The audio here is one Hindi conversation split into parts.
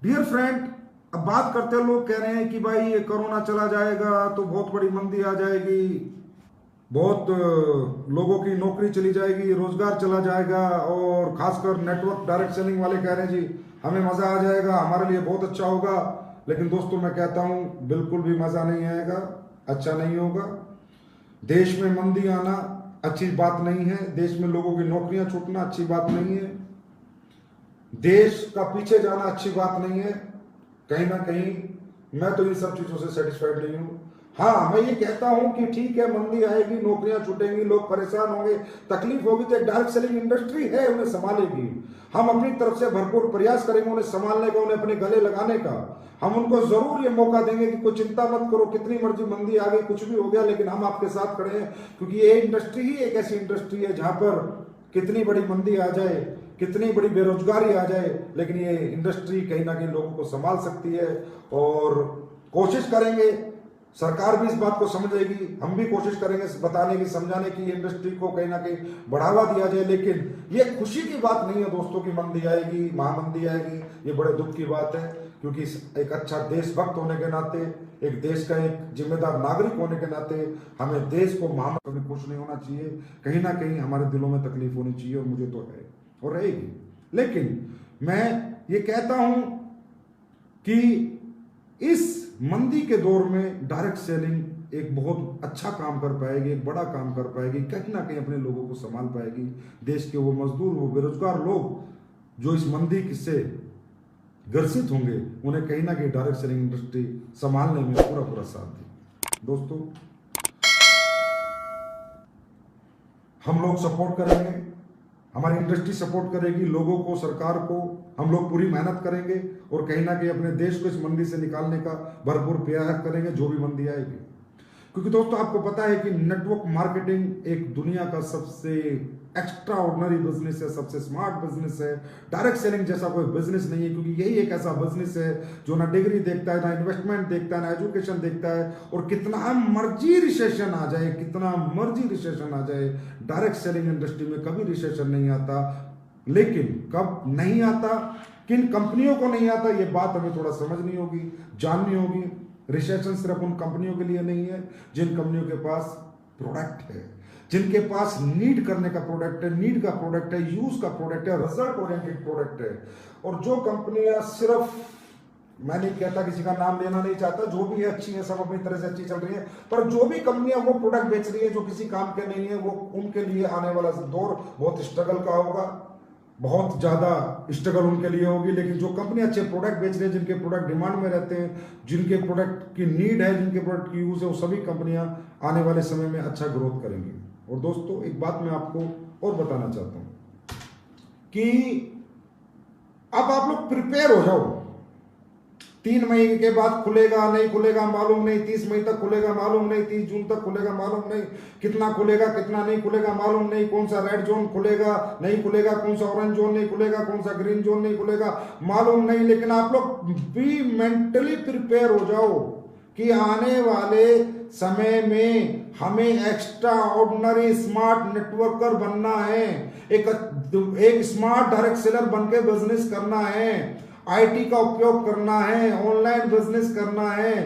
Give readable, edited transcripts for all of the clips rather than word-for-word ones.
डियर फ्रेंड, अब बात करते हैं, लोग कह रहे हैं कि भाई ये कोरोना चला जाएगा तो बहुत बड़ी मंदी आ जाएगी, बहुत लोगों की नौकरी चली जाएगी, रोजगार चला जाएगा, और खासकर नेटवर्क डायरेक्ट सेलिंग वाले कह रहे हैं जी हमें मजा आ जाएगा, हमारे लिए बहुत अच्छा होगा। लेकिन दोस्तों मैं कहता हूं बिल्कुल भी मजा नहीं आएगा, अच्छा नहीं होगा। देश में मंदी आना अच्छी बात नहीं है, देश में लोगों की नौकरियां छूटना अच्छी बात नहीं है, देश का पीछे जाना अच्छी बात नहीं है। कहीं ना कहीं मैं तो इन सब चीजों से सेटिस्फाइड नहीं हूं। हाँ, मैं ये कहता हूं कि ठीक है, मंदी आएगी, नौकरियां छूटेंगी, लोग परेशान होंगे, तकलीफ होगी, तो डायरेक्ट सेलिंग इंडस्ट्री है, उन्हें संभालेगी। हम अपनी तरफ से भरपूर प्रयास करेंगे उन्हें संभालने का, उन्हें अपने गले लगाने का। हम उनको जरूर ये मौका देंगे कि कोई चिंता मत करो, कितनी मर्जी मंदी आ गई, कुछ भी हो गया, लेकिन हम आपके साथ खड़े हैं। क्योंकि ये इंडस्ट्री ही एक ऐसी इंडस्ट्री है जहां पर कितनी बड़ी मंदी आ जाए, कितनी बड़ी बेरोजगारी आ जाए, लेकिन ये इंडस्ट्री कहीं ना कहीं लोगों को संभाल सकती है। और कोशिश करेंगे, सरकार भी इस बात को समझेगी, हम भी कोशिश करेंगे बताने की, समझाने की, इंडस्ट्री को कहीं ना कहीं बढ़ावा दिया जाए। लेकिन ये खुशी की बात नहीं है दोस्तों की मंदी आएगी, महामंदी आएगी, ये बड़े दुख की बात है। क्योंकि एक अच्छा देशभक्त होने के नाते, एक देश का एक जिम्मेदार नागरिक होने के नाते हमें देश को महामंदी कभी खुश नहीं होना चाहिए, कहीं ना कहीं हमारे दिलों में तकलीफ होनी चाहिए, और मुझे तो है और रहेगी। लेकिन मैं ये कहता हूं कि इस मंदी के दौर में डायरेक्ट सेलिंग एक बहुत अच्छा काम कर पाएगी, एक बड़ा काम कर पाएगी, कहीं ना कहीं अपने लोगों को संभाल पाएगी। देश के वो मजदूर, वो बेरोजगार लोग जो इस मंदी से ग्रसित होंगे, उन्हें कहीं ना कहीं डायरेक्ट सेलिंग इंडस्ट्री संभालने में पूरा पूरा साथ दे। दोस्तों, हम लोग सपोर्ट करेंगे, हमारी इंडस्ट्री सपोर्ट करेगी, लोगों को, सरकार को, हम लोग पूरी मेहनत करेंगे और कहीं ना कहीं अपने देश को इस मंदी से निकालने का भरपूर प्रयास करेंगे, जो भी मंदी आएगी। क्योंकि दोस्तों आपको पता है कि नेटवर्क मार्केटिंग एक दुनिया का सबसे एक्स्ट्रा ऑर्डिनरी बिजनेस है, सबसे स्मार्ट बिजनेस है। डायरेक्ट सेलिंग जैसा कोई बिजनेस नहीं है, क्योंकि यही एक ऐसा बिजनेस है जो ना डिग्री देखता है, ना इन्वेस्टमेंट देखता है, ना एजुकेशन देखता है। और कितना मर्जी रिसेशन आ जाए, कितना मर्जी रिसेशन आ जाए, डायरेक्ट सेलिंग इंडस्ट्री में कभी रिसेशन नहीं आता। लेकिन कब नहीं आता, किन कंपनियों को नहीं आता, ये बात हमें थोड़ा समझनी होगी, जाननी होगी। रिसेशन सिर्फ उन कंपनियों के लिए नहीं है जिन कंपनियों के पास प्रोडक्ट है, जिनके पास नीड करने का प्रोडक्ट है, नीड का प्रोडक्ट है, यूज का प्रोडक्ट है, रिजल्ट ओरिएंटेड प्रोडक्ट है। और जो कंपनियां सिर्फ, मैं नहीं कहता, किसी का नाम लेना नहीं चाहता, जो भी है अच्छी है, सब अपनी तरह से अच्छी चल रही है, पर जो भी कंपनियां वो प्रोडक्ट बेच रही है जो किसी काम के नहीं है, वो उनके लिए आने वाला दौर बहुत स्ट्रगल का होगा, बहुत ज्यादा स्ट्रगल उनके लिए होगी। लेकिन जो कंपनी अच्छे प्रोडक्ट बेच रहे हैं, जिनके प्रोडक्ट डिमांड में रहते हैं, जिनके प्रोडक्ट की नीड है, जिनके प्रोडक्ट की यूज है, वो सभी कंपनियां आने वाले समय में अच्छा ग्रोथ करेंगी। और दोस्तों एक बात मैं आपको और बताना चाहता हूं कि अब आप लोग प्रिपेयर हो जाओ। 3 मई के बाद खुलेगा नहीं खुलेगा मालूम नहीं, 30 मई तक खुलेगा मालूम नहीं, 30 जून तक खुलेगा मालूम नहीं, कितना खुलेगा कितना नहीं खुलेगा मालूम नहीं, कौन सा रेड जोन खुलेगा नहीं खुलेगा, कौन सा ऑरेंज जोन नहीं खुलेगा, कौन सा ग्रीन जोन नहीं खुलेगा मालूम नहीं। लेकिन आप लोग भी मेंटली प्रिपेयर हो जाओ कि आने वाले समय में हमें एक्स्ट्रा ऑर्डिनरी स्मार्ट नेटवर्कर बनना है, एक स्मार्ट डायरेक्ट सेलर बनके बिजनेस करना है, आईटी का उपयोग करना है, ऑनलाइन बिजनेस करना है।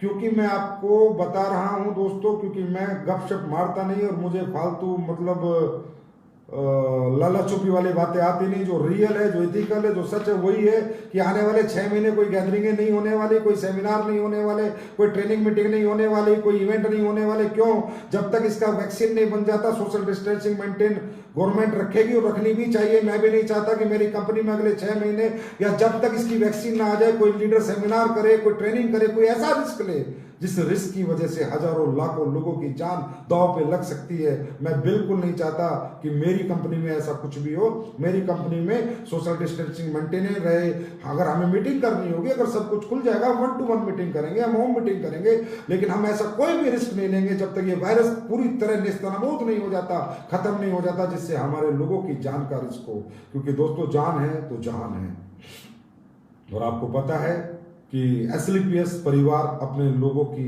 क्योंकि मैं आपको बता रहा हूं दोस्तों, क्योंकि मैं गपशप मारता नहीं और मुझे फालतू मतलब लाला चुपी वाली बातें आती नहीं। जो रियल है, जो इथिकल है, जो सच है, वही है कि आने वाले 6 महीने कोई गैदरिंगें नहीं होने वाली, कोई सेमिनार नहीं होने वाले, कोई ट्रेनिंग मीटिंग नहीं होने वाली, कोई इवेंट नहीं होने वाले। क्यों? जब तक इसका वैक्सीन नहीं बन जाता, सोशल डिस्टेंसिंग मेंटेन गवर्नमेंट रखेगी और रखनी भी चाहिए। मैं भी नहीं चाहता कि मेरी कंपनी में अगले 6 महीने या जब तक इसकी वैक्सीन ना आ जाए कोई लीडर सेमिनार करे, कोई ट्रेनिंग करे, कोई ऐसा रिस्क ले जिस रिस्क की वजह से हजारों लाखों लोगों की जान दांव पे लग सकती है। मैं बिल्कुल नहीं चाहता कि मेरी कंपनी में ऐसा कुछ भी हो। मेरी कंपनी में सोशल डिस्टेंसिंग मेंटेन रहे। अगर हमें मीटिंग करनी होगी, अगर सब कुछ खुल जाएगा, 1-to-1 मीटिंग करेंगे, हम होम मीटिंग करेंगे, लेकिन हम ऐसा कोई भी रिस्क नहीं लेंगे जब तक ये वायरस पूरी तरह नेस्तनाबूद नहीं हो जाता, खत्म नहीं हो जाता, जिससे हमारे लोगों की जान का रिस्क हो। क्योंकि दोस्तों जान है तो जहान है। और आपको पता है कि एसलीपीएस परिवार अपने लोगों की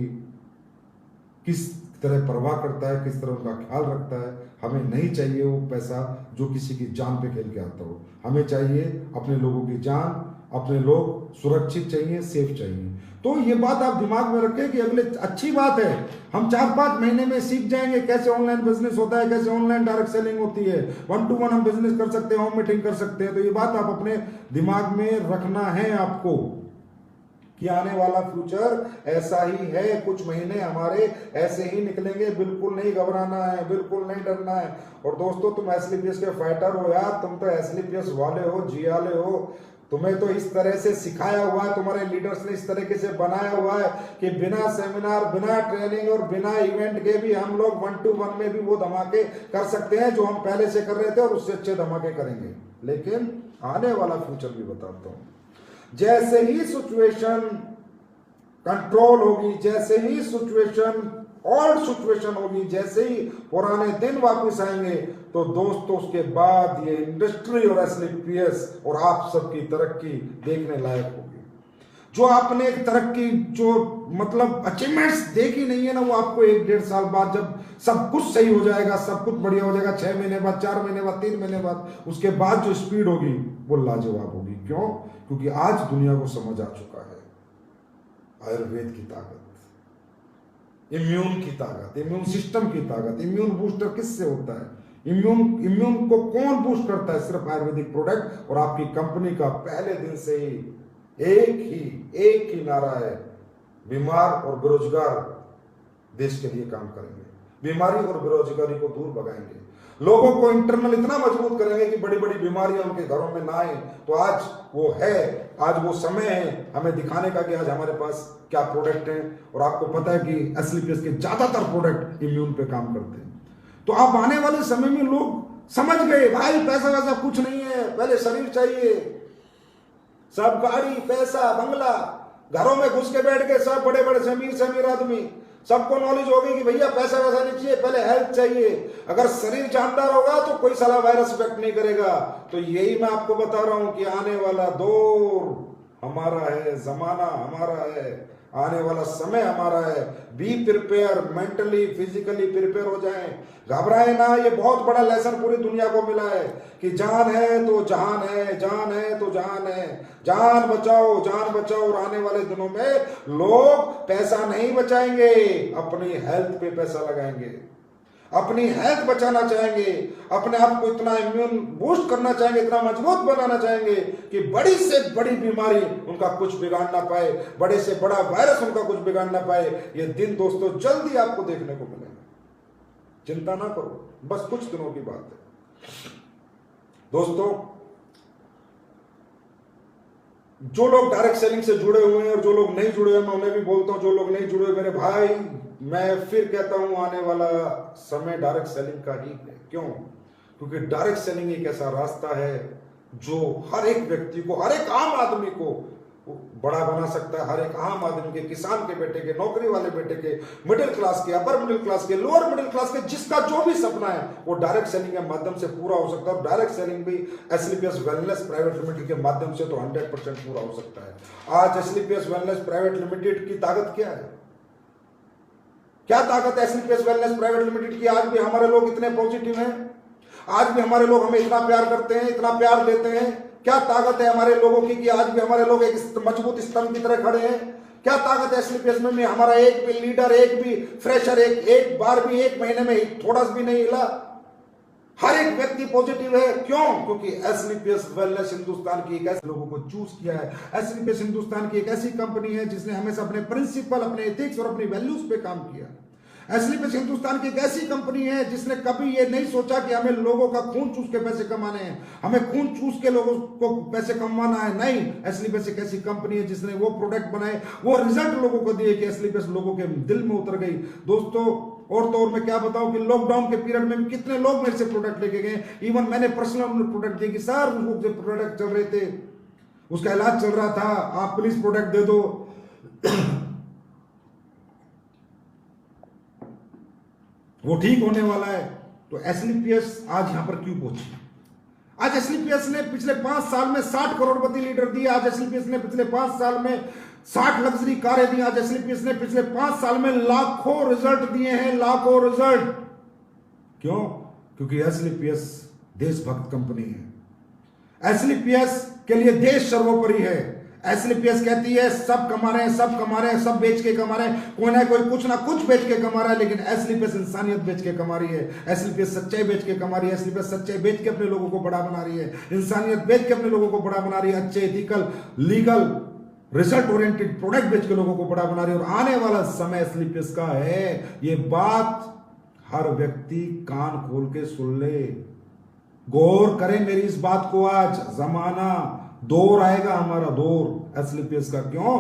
किस तरह परवाह करता है, किस तरह उनका ख्याल रखता है। हमें नहीं चाहिए वो पैसा जो किसी की जान पे खेल के आता हो। हमें चाहिए अपने लोगों की जान, अपने लोग सुरक्षित चाहिए, सेफ चाहिए। तो ये बात आप दिमाग में रखें कि अगले, अच्छी बात है, हम 4-5 महीने में सीख जाएंगे कैसे ऑनलाइन बिजनेस होता है, कैसे ऑनलाइन डायरेक्ट सेलिंग होती है, 1 to 1 हम बिजनेस कर सकते हैं, होम मीटिंग कर सकते हैं। तो ये बात आप अपने दिमाग में रखना है आपको कि आने वाला फ्यूचर ऐसा ही है। कुछ महीने हमारे ऐसे ही निकलेंगे, बिल्कुल नहीं घबराना है, बिल्कुल नहीं डरना है। और दोस्तों, तुम एसलीपीएस के फाइटर हो यार, तुम तो एसलीपीएस वाले हो, जियाले हो। तुम्हें तो इस तरह से सिखाया हुआ है, तुम्हारे लीडर्स ने इस तरीके से बनाया हुआ है कि बिना सेमिनार, बिना ट्रेनिंग और बिना इवेंट के भी हम लोग 1 to 1 में भी वो धमाके कर सकते हैं जो हम पहले से कर रहे थे, और उससे अच्छे धमाके करेंगे। लेकिन आने वाला फ्यूचर भी बताता हूं, जैसे ही सिचुएशन कंट्रोल होगी, जैसे ही सिचुएशन और सिचुएशन होगी, जैसे ही पुराने दिन वापस आएंगे, तो दोस्तों उसके बाद ये इंडस्ट्री और एसलीपीएस और आप सबकी तरक्की देखने लायक होगी। जो आपने तरक्की, जो मतलब अचीवमेंट्स देखी नहीं है ना, वो आपको 1-1.5 साल बाद, जब सब कुछ सही हो जाएगा, सब कुछ बढ़िया हो जाएगा, 6 महीने बाद, 4 महीने बाद, 3 महीने बाद, उसके बाद जो स्पीड होगी वो लाजवाब होगी। क्यों? क्योंकि आज दुनिया को समझ आ चुका है आयुर्वेद की ताकत, इम्यून की ताकत, इम्यून सिस्टम की ताकत। इम्यून बूस्टर किससे होता है? इम्यून को कौन बूस्ट करता है? सिर्फ आयुर्वेदिक प्रोडक्ट। और आपकी कंपनी का पहले दिन से ही एक ही नारा है, बीमार और बेरोजगार देश के लिए काम करेंगे, बीमारी और बेरोजगारी को दूर भगाएंगे, लोगों को इंटरनल इतना मजबूत करेंगे कि बड़ी बड़ी बीमारियां उनके घरों में ना आए। तो आज वो है, आज वो समय है हमें दिखाने का कि आज हमारे पास क्या प्रोडक्ट हैं। और आपको पता है कि एसलीपीएस के ज्यादातर प्रोडक्ट इम्यून पे काम करते हैं। तो आप आने वाले समय में लोग समझ गए, भाई पैसा वैसा कुछ नहीं है, पहले शरीर चाहिए। सब गाड़ी, पैसा, बंगला, घरों में घुस के बैठ के सब बड़े बड़े अमीर से अमीर आदमी, सबको नॉलेज होगी कि भैया पैसा वैसा नहीं चाहिए, पहले हेल्थ चाहिए। अगर शरीर जानदार होगा तो कोई साला वायरस इफेक्ट नहीं करेगा। तो यही मैं आपको बता रहा हूं कि आने वाला दौर हमारा है, जमाना हमारा है, आने वाला समय हमारा है। Be prepare, mentally physically prepare हो जाएं, घबराए ना। ये बहुत बड़ा लेसन पूरी दुनिया को मिला है कि जान है तो जहान है, जान है तो जहान है, जान बचाओ, जान बचाओ। और आने वाले दिनों में लोग पैसा नहीं बचाएंगे, अपनी हेल्थ पे पैसा लगाएंगे, अपनी हेल्थ बचाना चाहेंगे, अपने आप को इतना इम्यून बूस्ट करना चाहेंगे, इतना मजबूत बनाना चाहेंगे कि बड़ी से बड़ी बीमारी उनका कुछ बिगाड़ ना पाए, बड़े से बड़ा वायरस उनका कुछ बिगाड़ ना पाए। ये दिन दोस्तों जल्दी आपको देखने को मिलेगा, चिंता ना करो, बस कुछ दिनों की बात है। दोस्तों, जो लोग डायरेक्ट सेलिंग से जुड़े हुए हैं और जो लोग नहीं जुड़े हैं, मैं उन्हें भी बोलता हूं, जो लोग नहीं जुड़े मेरे भाई, मैं फिर कहता हूं, आने वाला समय डायरेक्ट सेलिंग का ही है। क्यों? क्योंकि डायरेक्ट सेलिंग एक ऐसा रास्ता है जो हर एक व्यक्ति को, हर एक आम आदमी को बड़ा बना सकता है। हर एक आम आदमी के, किसान के बेटे के, नौकरी वाले बेटे के, मिडिल क्लास के, अपर मिडिल क्लास के, लोअर मिडिल क्लास के, जिसका जो भी सपना है वो डायरेक्ट सेलिंग के माध्यम से पूरा हो सकता है। डायरेक्ट सेलिंग भी एसलीपीएस वेलनेस प्राइवेट लिमिटेड के माध्यम से तो 100% पूरा हो सकता है। आज एसलीपीएस वेलनेस प्राइवेट लिमिटेड की ताकत क्या है? क्या ताकत है एसलीपीएस वेलनेस प्राइवेट लिमिटेड की? आज भी हमारे लोग इतने पॉजिटिव हैं, आज भी हमारे लोग हमें इतना प्यार करते हैं, इतना प्यार देते हैं। क्या ताकत है हमारे लोगों की कि आज भी हमारे लोग एक मजबूत स्तंभ की तरह खड़े हैं? क्या ताकत है एसलीपीएस में? हमारा एक भी लीडर, एक भी फ्रेशर एक बार भी, 1 महीने में थोड़ा भी नहीं हिला। हर एक व्यक्ति पॉजिटिव है। क्यों? क्योंकि एसलीपीएस वेलनेस हिंदुस्तान की एक ऐसे लोगों को चूज किया है। एसलीपीएस हिंदुस्तान की एक ऐसी कंपनी है जिसने हमेशा अपने प्रिंसिपल, अपने एथिक्स और अपनी वैल्यूज पे काम किया। एसलीपीएस हिंदुस्तान की एक ऐसी कंपनी है जिसने कभी ये नहीं सोचा कि हमें लोगों का खून चूस के पैसे कमाने हैं, हमें खून चूस के लोगों को पैसे कमाना है। नहीं, एसलीपीएस एक ऐसी कंपनी है जिसने वो प्रोडक्ट बनाए, वो रिजल्ट लोगों को दिए कि एसलीपीएस लोगों के दिल में उतर गई। दोस्तों, और तो और मैं क्या बताऊं कि लॉकडाउन के पीरियड में भी कितने लोग मेरे से प्रोडक्ट लेके गए। इवन मैंने पर्सनल प्रोडक्ट दिए कि सर वो जो प्रोडक्ट चल रहे थे, उसका इलाज चल रहा था, आप प्लीज प्रोडक्ट दे दो। वो ठीक होने वाला है। तो एसलीपीएस आज यहां पर क्यों पहुंची? आज एसलीपीएस ने पिछले 5 साल में 60 करोड़पति लीडर दिए। आज एसलीपीएस ने पिछले 5 साल में 60 लग्जरी कारें दी। आज एसलीपीएस ने पिछले 5 साल में लाखों रिजल्ट दिए हैं, लाखों रिजल्ट। क्यों? क्योंकि एसलीपीएस देशभक्त कंपनी है। एसलीपीएस के लिए देश सर्वोपरि है। एसएलपीएस कहती है सब कमा रहे हैं, सब कमा रहे हैं, सब बेच के कमा रहे हैं, कोई ना कोई कुछ ना कुछ बेच के कमा रहा है, लेकिन एसएलपीएस इंसानियत बेच के कमा रही है, एसएलपीएस सच्चाई बेच के कमा रही है, एसएलपीएस सच्चाई बेच के अपने लोगों को बड़ा बना रही है, इंसानियत बेच के अपने लोगों को बड़ा बना रही है, अच्छे ethical legal result oriented product बेच के लोगों को बड़ा बना रही है। और आने वाला समय एसएलपीएस का है, ये बात हर व्यक्ति कान खोल के सुन ले, गौर करें मेरी इस बात को। आज जमाना दौर आएगा हमारा, दौर एसएलपीएस का। क्यों?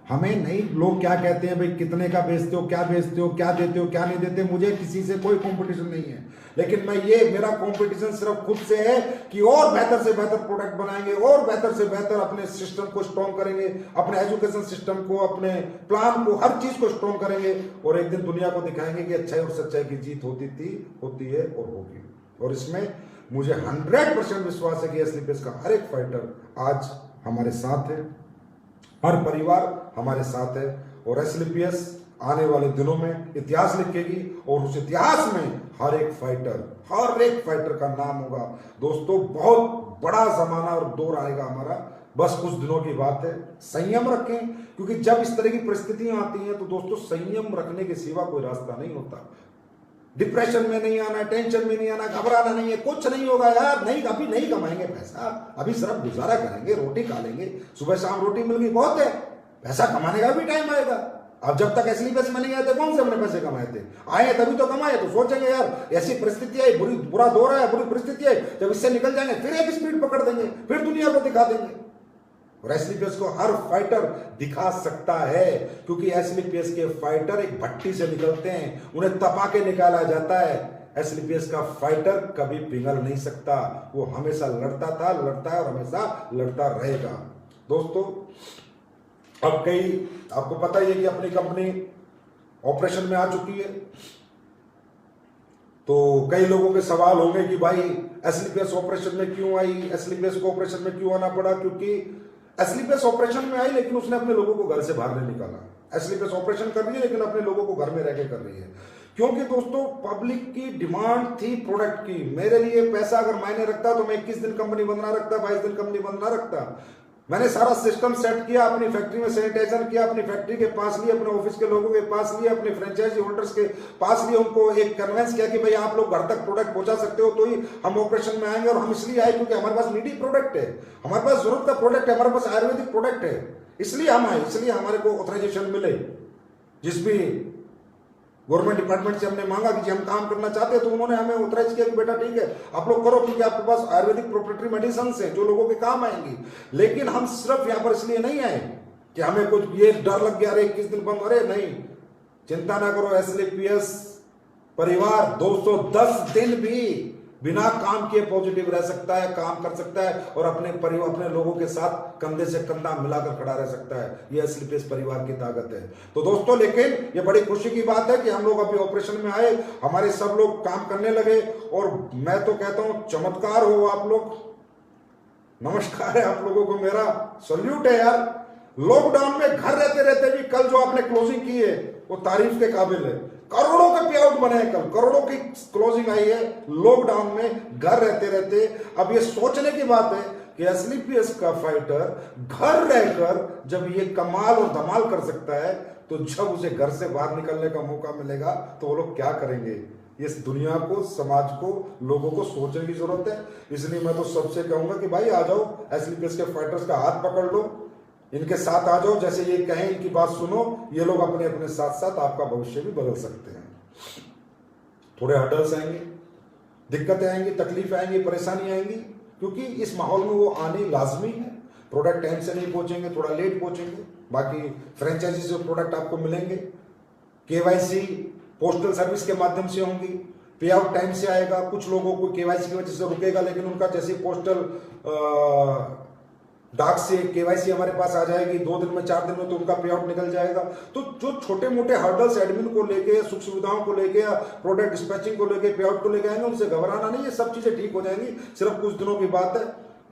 हमें नहीं, लोग क्या कहते हैं भाई कितने का बेचते हो, क्या बेचते हो, क्या देते हो, क्या नहीं देते, मुझे किसी से कोई कंपटीशन नहीं है, लेकिन मैं ये मेरा कंपटीशन सिर्फ खुद से है कि और बेहतर से बेहतर प्रोडक्ट बनाएंगे, और बेहतर से बेहतर अपने सिस्टम को स्ट्रॉन्ग करेंगे, अपने एजुकेशन सिस्टम को, अपने प्लान को, हर चीज को स्ट्रॉन्ग करेंगे, और एक दिन दुनिया को दिखाएंगे कि अच्छाई और सच्चाई की जीत होती थी, होती है और होगी। और इसमें मुझे 100% विश्वास है कि एसएलपीएस का हर एक फाइटर आज हमारे साथ है, हर परिवार हमारे साथ है, और एसएलपीएस आने वाले दिनों में इतिहास लिखेगी, और उस इतिहास में हर एक फाइटर का नाम होगा। दोस्तों, बहुत बड़ा जमाना और दौर आएगा हमारा, बस कुछ दिनों की बात है। संयम रखें, क्योंकि जब इस तरह की परिस्थितियां आती हैं तो दोस्तों संयम रखने के सिवा कोई रास्ता नहीं होता। डिप्रेशन में नहीं आना, टेंशन में नहीं आना, घबराना नहीं है, कुछ नहीं होगा यार, नहीं अभी नहीं कमाएंगे पैसा, अभी सिर्फ गुजारा करेंगे, रोटी खा लेंगे, सुबह शाम रोटी मिल गई बहुत है, पैसा कमाने का भी टाइम आएगा। अब जब तक एसएलपीएस में नहीं आए थे कौन से हमने पैसे कमाए थे? आए तभी तो कमाए, तो सोचेंगे यार ऐसी परिस्थिति आई, बुरा दौर है, बुरी परिस्थिति है, जब इससे निकल जाएंगे फिर एक स्पीड पकड़ देंगे, फिर दुनिया को दिखा देंगे। और एसएलपीएस को हर फाइटर दिखा सकता है, क्योंकि एसएलपीएस के फाइटर एक भट्टी से निकलते हैं, उन्हें तपा के निकाला जाता है। एसएलपीएस का फाइटर कभी पिघल नहीं सकता, वो हमेशा लड़ता था, लड़ता है और हमेशा लड़ता रहेगा। दोस्तों, अब कई आपको पता ही है कि अपनी कंपनी ऑपरेशन में आ चुकी है, तो कई लोगों के सवाल होंगे कि भाई एसएलपीएस ऑपरेशन में क्यों आई, एसएलपीएस को ऑपरेशन में क्यों आना पड़ा? क्योंकि एसएलपीएस ऑपरेशन में आई, लेकिन उसने अपने लोगों को घर से बाहर नहीं निकाला। एसएलपीएस ऑपरेशन कर रही है, लेकिन अपने लोगों को घर में रहकर कर रही है, क्योंकि दोस्तों पब्लिक की डिमांड थी प्रोडक्ट की। मेरे लिए पैसा अगर मायने रखता तो मैं 21 दिन कंपनी बंद ना रखता, 22 दिन कंपनी बंद ना रखता। मैंने सारा सिस्टम सेट किया, अपनी फैक्ट्री में सैनिटाइजर किया, अपनी फैक्ट्री के पास लिए, अपने ऑफिस के लोगों के पास लिए, अपने फ्रेंचाइजी होल्डर्स के पास लिए, उनको एक कन्वेंस किया कि भाई आप लोग घर तक प्रोडक्ट पहुंचा सकते हो तो ही हम ऑपरेशन में आएंगे। और हम इसलिए आए क्योंकि हमारे पास नीडी प्रोडक्ट है, हमारे पास जरूरत का प्रोडक्ट है, हमारे पास आयुर्वेदिक प्रोडक्ट है, इसलिए हम आए, इसलिए हमारे को ऑथराइजेशन मिले। जिस भी गवर्नमेंट डिपार्टमेंट से हमने मांगा कि हम काम करना चाहते हैं, तो उन्होंने हमें ऑथराइज किया कि बेटा ठीक है आप लोग करो, क्योंकि आपके पास आयुर्वेदिक प्रोप्राइटरी मेडिसिन हैं जो लोगों के काम आएंगी। लेकिन हम सिर्फ यहां पर इसलिए नहीं आए कि हमें कुछ ये डर लग गया, अरे 21 दिन बंद, अरे नहीं, चिंता ना करो। एसएलपीएस परिवार 210 दिन भी बिना काम किए पॉजिटिव रह सकता है, काम कर सकता है, और अपने परिवार, अपने लोगों के साथ कंधे से कंधा मिलाकर खड़ा रह सकता है। ये एसएलपीएस परिवार की ताकत है। तो दोस्तों, लेकिन ये बड़ी खुशी की बात है कि हम लोग अभी ऑपरेशन में आए, हमारे सब लोग काम करने लगे, और मैं तो कहता हूं चमत्कार हो आप लोग, नमस्कार है आप लोगों को, मेरा सल्यूट है यार। लॉकडाउन में घर रहते रहते भी कल जो आपने क्लोजिंग की है वो तारीफ के काबिल है। करोड़ों के पे आउट बने हैं, कल करोड़ों की क्लोजिंग आई है लॉकडाउन में घर रहते रहते। अब ये सोचने की बात है कि एसएलपीएस का फाइटर घर रहकर जब ये कमाल और धमाल कर सकता है, तो जब उसे घर से बाहर निकलने का मौका मिलेगा तो वो लोग क्या करेंगे? इस दुनिया को, समाज को, लोगों को सोचने की जरूरत है। इसलिए मैं तो सबसे कहूंगा कि भाई आ जाओ, एसएलपीएस के फाइटर्स का हाथ पकड़ लो, इनके साथ आ जाओ, जैसे ये कहें इनकी बात सुनो, ये लोग अपने अपने साथ साथ आपका भविष्य भी बदल सकते हैं। थोड़े हर्डल्स आएंगे, दिक्कतें आएंगी, तकलीफ आएंगी, परेशानी आएंगी, क्योंकि इस माहौल में वो आनी लाजमी है। प्रोडक्ट टाइम से नहीं पहुंचेंगे, थोड़ा लेट पहुंचेंगे, बाकी फ्रेंचाइजी से प्रोडक्ट आपको मिलेंगे। केवाईसी पोस्टल सर्विस के माध्यम से होंगी, पे आउट टाइम से आएगा। कुछ लोगों को केवाईसी की वजह से रुकेगा, लेकिन उनका जैसे पोस्टल डाक से केवाईसी हमारे पास आ जाएगी 2 दिन में, 4 दिन में, तो उनका पे आउट निकल जाएगा। तो जो छोटे मोटे हर्डल्स एडमिन को लेके, सुख सुविधाओं को लेके, या प्रोडक्ट डिस्पैचिंग को लेके, पे आउट को लेके आएंगे, उनसे घबराना नहीं है, सब चीजें ठीक हो जाएंगी, सिर्फ कुछ दिनों की बात है।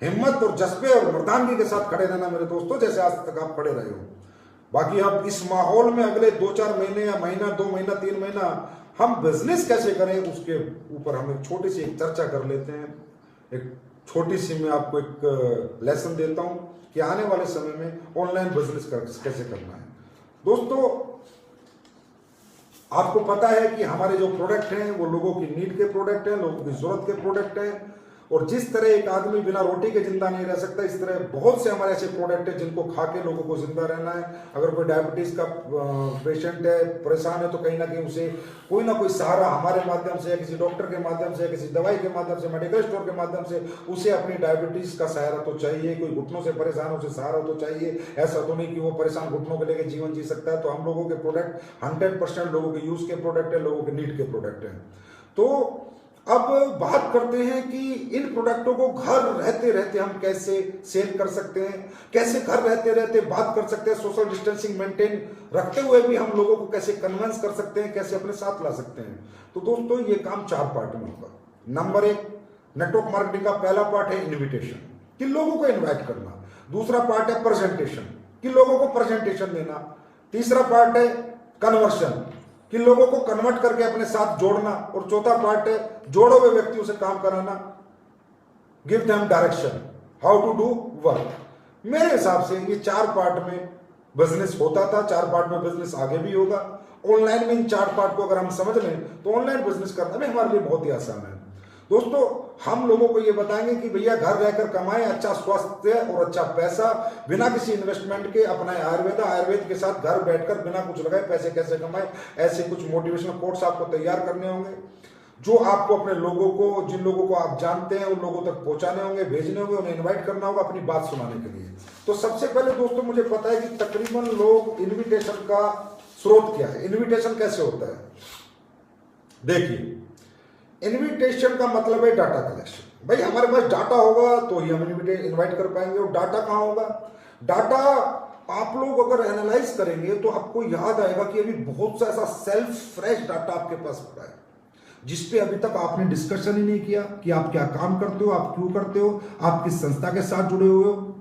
हिम्मत और जज्बे और मर्दानगी के साथ खड़े रहना मेरे दोस्तों, जैसे आज तक आप खड़े रहे हो। बाकी अब इस माहौल में अगले 2-4 महीने या महीना, 2 महीना, 3 महीना हम बिजनेस कैसे करें, उसके ऊपर हम एक छोटी सी चर्चा कर लेते हैं। एक छोटी सी मैं आपको एक लेसन देता हूं कि आने वाले समय में ऑनलाइन बिजनेस कैसे करना है। दोस्तों, आपको पता है कि हमारे जो प्रोडक्ट हैं वो लोगों की नीड के प्रोडक्ट हैं, लोगों की जरूरत के प्रोडक्ट हैं। और जिस तरह एक आदमी बिना रोटी के जिंदा नहीं रह सकता, इस तरह बहुत से हमारे ऐसे प्रोडक्ट हैं जिनको खा के लोगों को जिंदा रहना है। अगर कोई डायबिटीज का पेशेंट है, परेशान है, तो कहीं ना कहीं उसे कोई ना कोई सहारा हमारे माध्यम से या किसी डॉक्टर के माध्यम से या किसी दवाई के माध्यम से, मेडिकल स्टोर के माध्यम से उसे अपनी डायबिटीज का सहारा तो चाहिए। कोई घुटनों से परेशान, उसे सहारा तो चाहिए। ऐसा तो नहीं कि वो परेशान घुटनों को लेकर जीवन जी सकता है। तो हम लोगों के प्रोडक्ट 100% लोगों के यूज के प्रोडक्ट है, लोगों के नीड के प्रोडक्ट है। तो अब बात करते हैं कि इन प्रोडक्टों को घर रहते रहते हम कैसे सेल कर सकते हैं, कैसे घर रहते रहते बात कर सकते हैं, सोशल डिस्टेंसिंग मेंटेन रखते हुए भी हम लोगों को कैसे कन्विंस कर सकते हैं, कैसे अपने साथ ला सकते हैं। तो दोस्तों, ये काम 4 पार्ट में होगा। नंबर 1, नेटवर्क मार्केटिंग का पहला पार्ट है इन्विटेशन, कि लोगों को इन्वाइट करना। दूसरा पार्ट है प्रेजेंटेशन, कि लोगों को प्रेजेंटेशन देना। तीसरा पार्ट है कन्वर्शन, कि लोगों को कन्वर्ट करके अपने साथ जोड़ना। और चौथा पार्ट है जोड़े हुए व्यक्तियों से काम कराना, give them direction, how to do work. मेरे हिसाब से ये 4 पार्ट में बिजनेस होता था, 4 पार्ट में बिजनेस आगे भी होगा। ऑनलाइन में इन 4 पार्ट को अगर हम समझ लें तो ऑनलाइन बिजनेस करना भी हमारे लिए बहुत ही आसान है। दोस्तों, हम लोगों को ये बताएंगे कि भैया घर रहकर कमाएं, अच्छा स्वास्थ्य और अच्छा पैसा, बिना किसी इन्वेस्टमेंट के अपनाएं आयुर्वेद के साथ घर बैठकर बिना कुछ लगाए पैसे कैसे कमाएं। ऐसे कुछ मोटिवेशनल कोट्स आपको तैयार करने होंगे जो आपको अपने लोगों को, जिन लोगों को आप जानते हैं, उन लोगों तक पहुंचाने होंगे, भेजने होंगे, उन्हें इन्वाइट करना होगा अपनी बात सुनाने के लिए। तो सबसे पहले दोस्तों, मुझे पता है कि तकरीबन लोग इन्विटेशन का स्रोत क्या है, इन्विटेशन कैसे होता है। देखिए, इन्विटेशन का मतलब है डाटा कलेक्शन। भाई हमारे पास डाटा होगा तो ही हम इन्वाइट कर पाएंगे। और डाटा कहाँ होगा? डाटा आप लोग अगर एनालाइज करेंगे तो आपको याद आएगा कि अभी बहुत सा ऐसा सेल्फ फ्रेश डाटा आपके पास पड़ा है जिसपे अभी तक आपने डिस्कशन ही नहीं किया कि आप क्या काम करते हो, आप क्यों करते हो, आप किस संस्था के साथ जुड़े हुए हो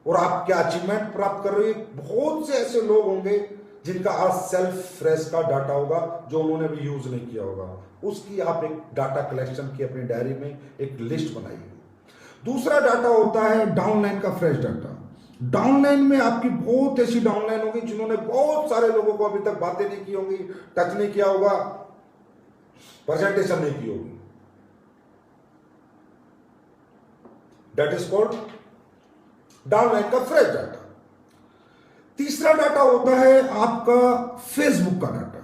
और आप क्या अचीवमेंट प्राप्त कर रहे हो। बहुत से ऐसे लोग होंगे जिनका आज सेल्फ फ्रेश का डाटा होगा जो उन्होंने भी यूज नहीं किया होगा। उसकी आप एक डाटा कलेक्शन की अपनी डायरी में एक लिस्ट बनाइए। दूसरा डाटा होता है डाउनलाइन का फ्रेश डाटा। डाउनलाइन में आपकी बहुत ऐसी डाउनलाइन होगी जिन्होंने बहुत सारे लोगों को अभी तक बातें नहीं की होंगी, टच नहीं किया होगा, प्रेजेंटेशन नहीं की होगी। दैट इज कॉल्ड डाउनलाइन का फ्रेश डाटा। तीसरा डाटा होता है आपका फेसबुक का डाटा।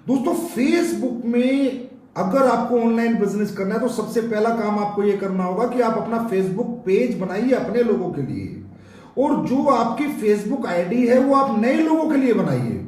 दोस्तों, फेसबुक में अगर आपको ऑनलाइन बिजनेस करना है तो सबसे पहला काम आपको यह करना होगा कि आप अपना फेसबुक पेज बनाइए अपने लोगों के लिए, और जो आपकी फेसबुक आईडी है वो आप नए लोगों के लिए बनाइए।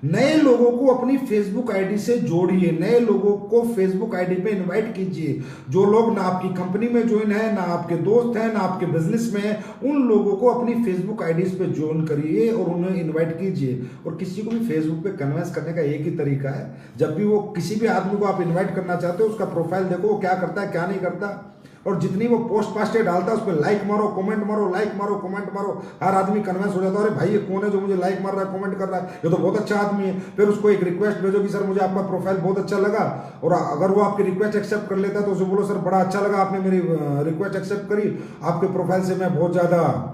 नए लोगों को अपनी फेसबुक आईडी से जोड़िए, नए लोगों को फेसबुक आईडी पे इनवाइट कीजिए। जो लोग ना आपकी कंपनी में ज्वाइन है, ना आपके दोस्त हैं, ना आपके बिजनेस में है, उन लोगों को अपनी फेसबुक आईडीज पे ज्वाइन करिए और उन्हें इनवाइट कीजिए। और किसी को भी फेसबुक पे कन्विंस करने का एक ही तरीका है, जब भी वो किसी भी आदमी को आप इन्वाइट करना चाहते हो उसका प्रोफाइल देखो, वो क्या करता है क्या नहीं करता, और जितनी वो पोस्ट पास्ट डालता है उस पर लाइक मारो, कमेंट मारो, लाइक मारो, कमेंट मारो। हर आदमी कन्विंस हो जाता है, अरे भाई ये कौन है जो मुझे लाइक मार रहा है, कमेंट कर रहा है, ये तो बहुत अच्छा आदमी है। फिर उसको एक रिक्वेस्ट भेजो कि सर मुझे आपका प्रोफाइल बहुत अच्छा लगा, और अगर वो आपकी रिक्वेस्ट एक्सेप्ट कर लेता है तो उसे बोलो सर बड़ा अच्छा लगा, आपने मेरी रिक्वेस्ट एक्सेप्ट करी, आपके प्रोफाइल से मैं बहुत ज्यादा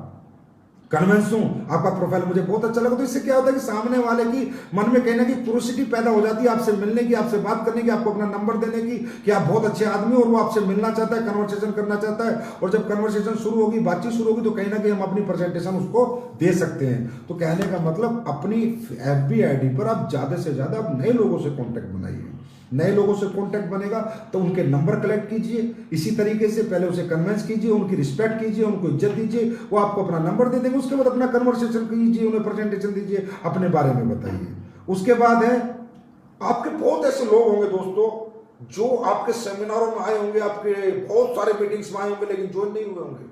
कन्विंस हूं, आपका प्रोफाइल मुझे बहुत अच्छा लगा। तो इससे क्या होता है कि सामने वाले की मन में कहीं ना कहीं क्यूरियोसिटी पैदा हो जाती है आपसे मिलने की, आपसे बात करने की, आपको अपना नंबर देने की, कि आप बहुत अच्छे आदमी हो, और वो आपसे मिलना चाहता है, कन्वर्सेशन करना चाहता है। और जब कन्वर्सेशन शुरू होगी, बातचीत शुरू होगी, तो कहीं ना कहीं हम अपनी प्रेजेंटेशन उसको दे सकते हैं। तो कहने का मतलब अपनी एफबी आईडी पर आप ज्यादा से ज्यादा नए लोगों से कॉन्टेक्ट बनाइए। नए लोगों से कांटेक्ट बनेगा तो उनके नंबर कलेक्ट कीजिए। इसी तरीके से पहले उसे कन्विंस कीजिए, उनकी रिस्पेक्ट कीजिए, उनको इज्जत दीजिए, वो आपको अपना नंबर दे देंगे। उसके बाद अपना कन्वर्सेशन कीजिए, उन्हें प्रेजेंटेशन दीजिए, अपने बारे में बताइए। उसके बाद है आपके बहुत ऐसे लोग होंगे दोस्तों जो आपके सेमिनारों में आए होंगे, आपके बहुत सारे मीटिंग्स में आए होंगे लेकिन ज्वाइन नहीं हुए होंगे।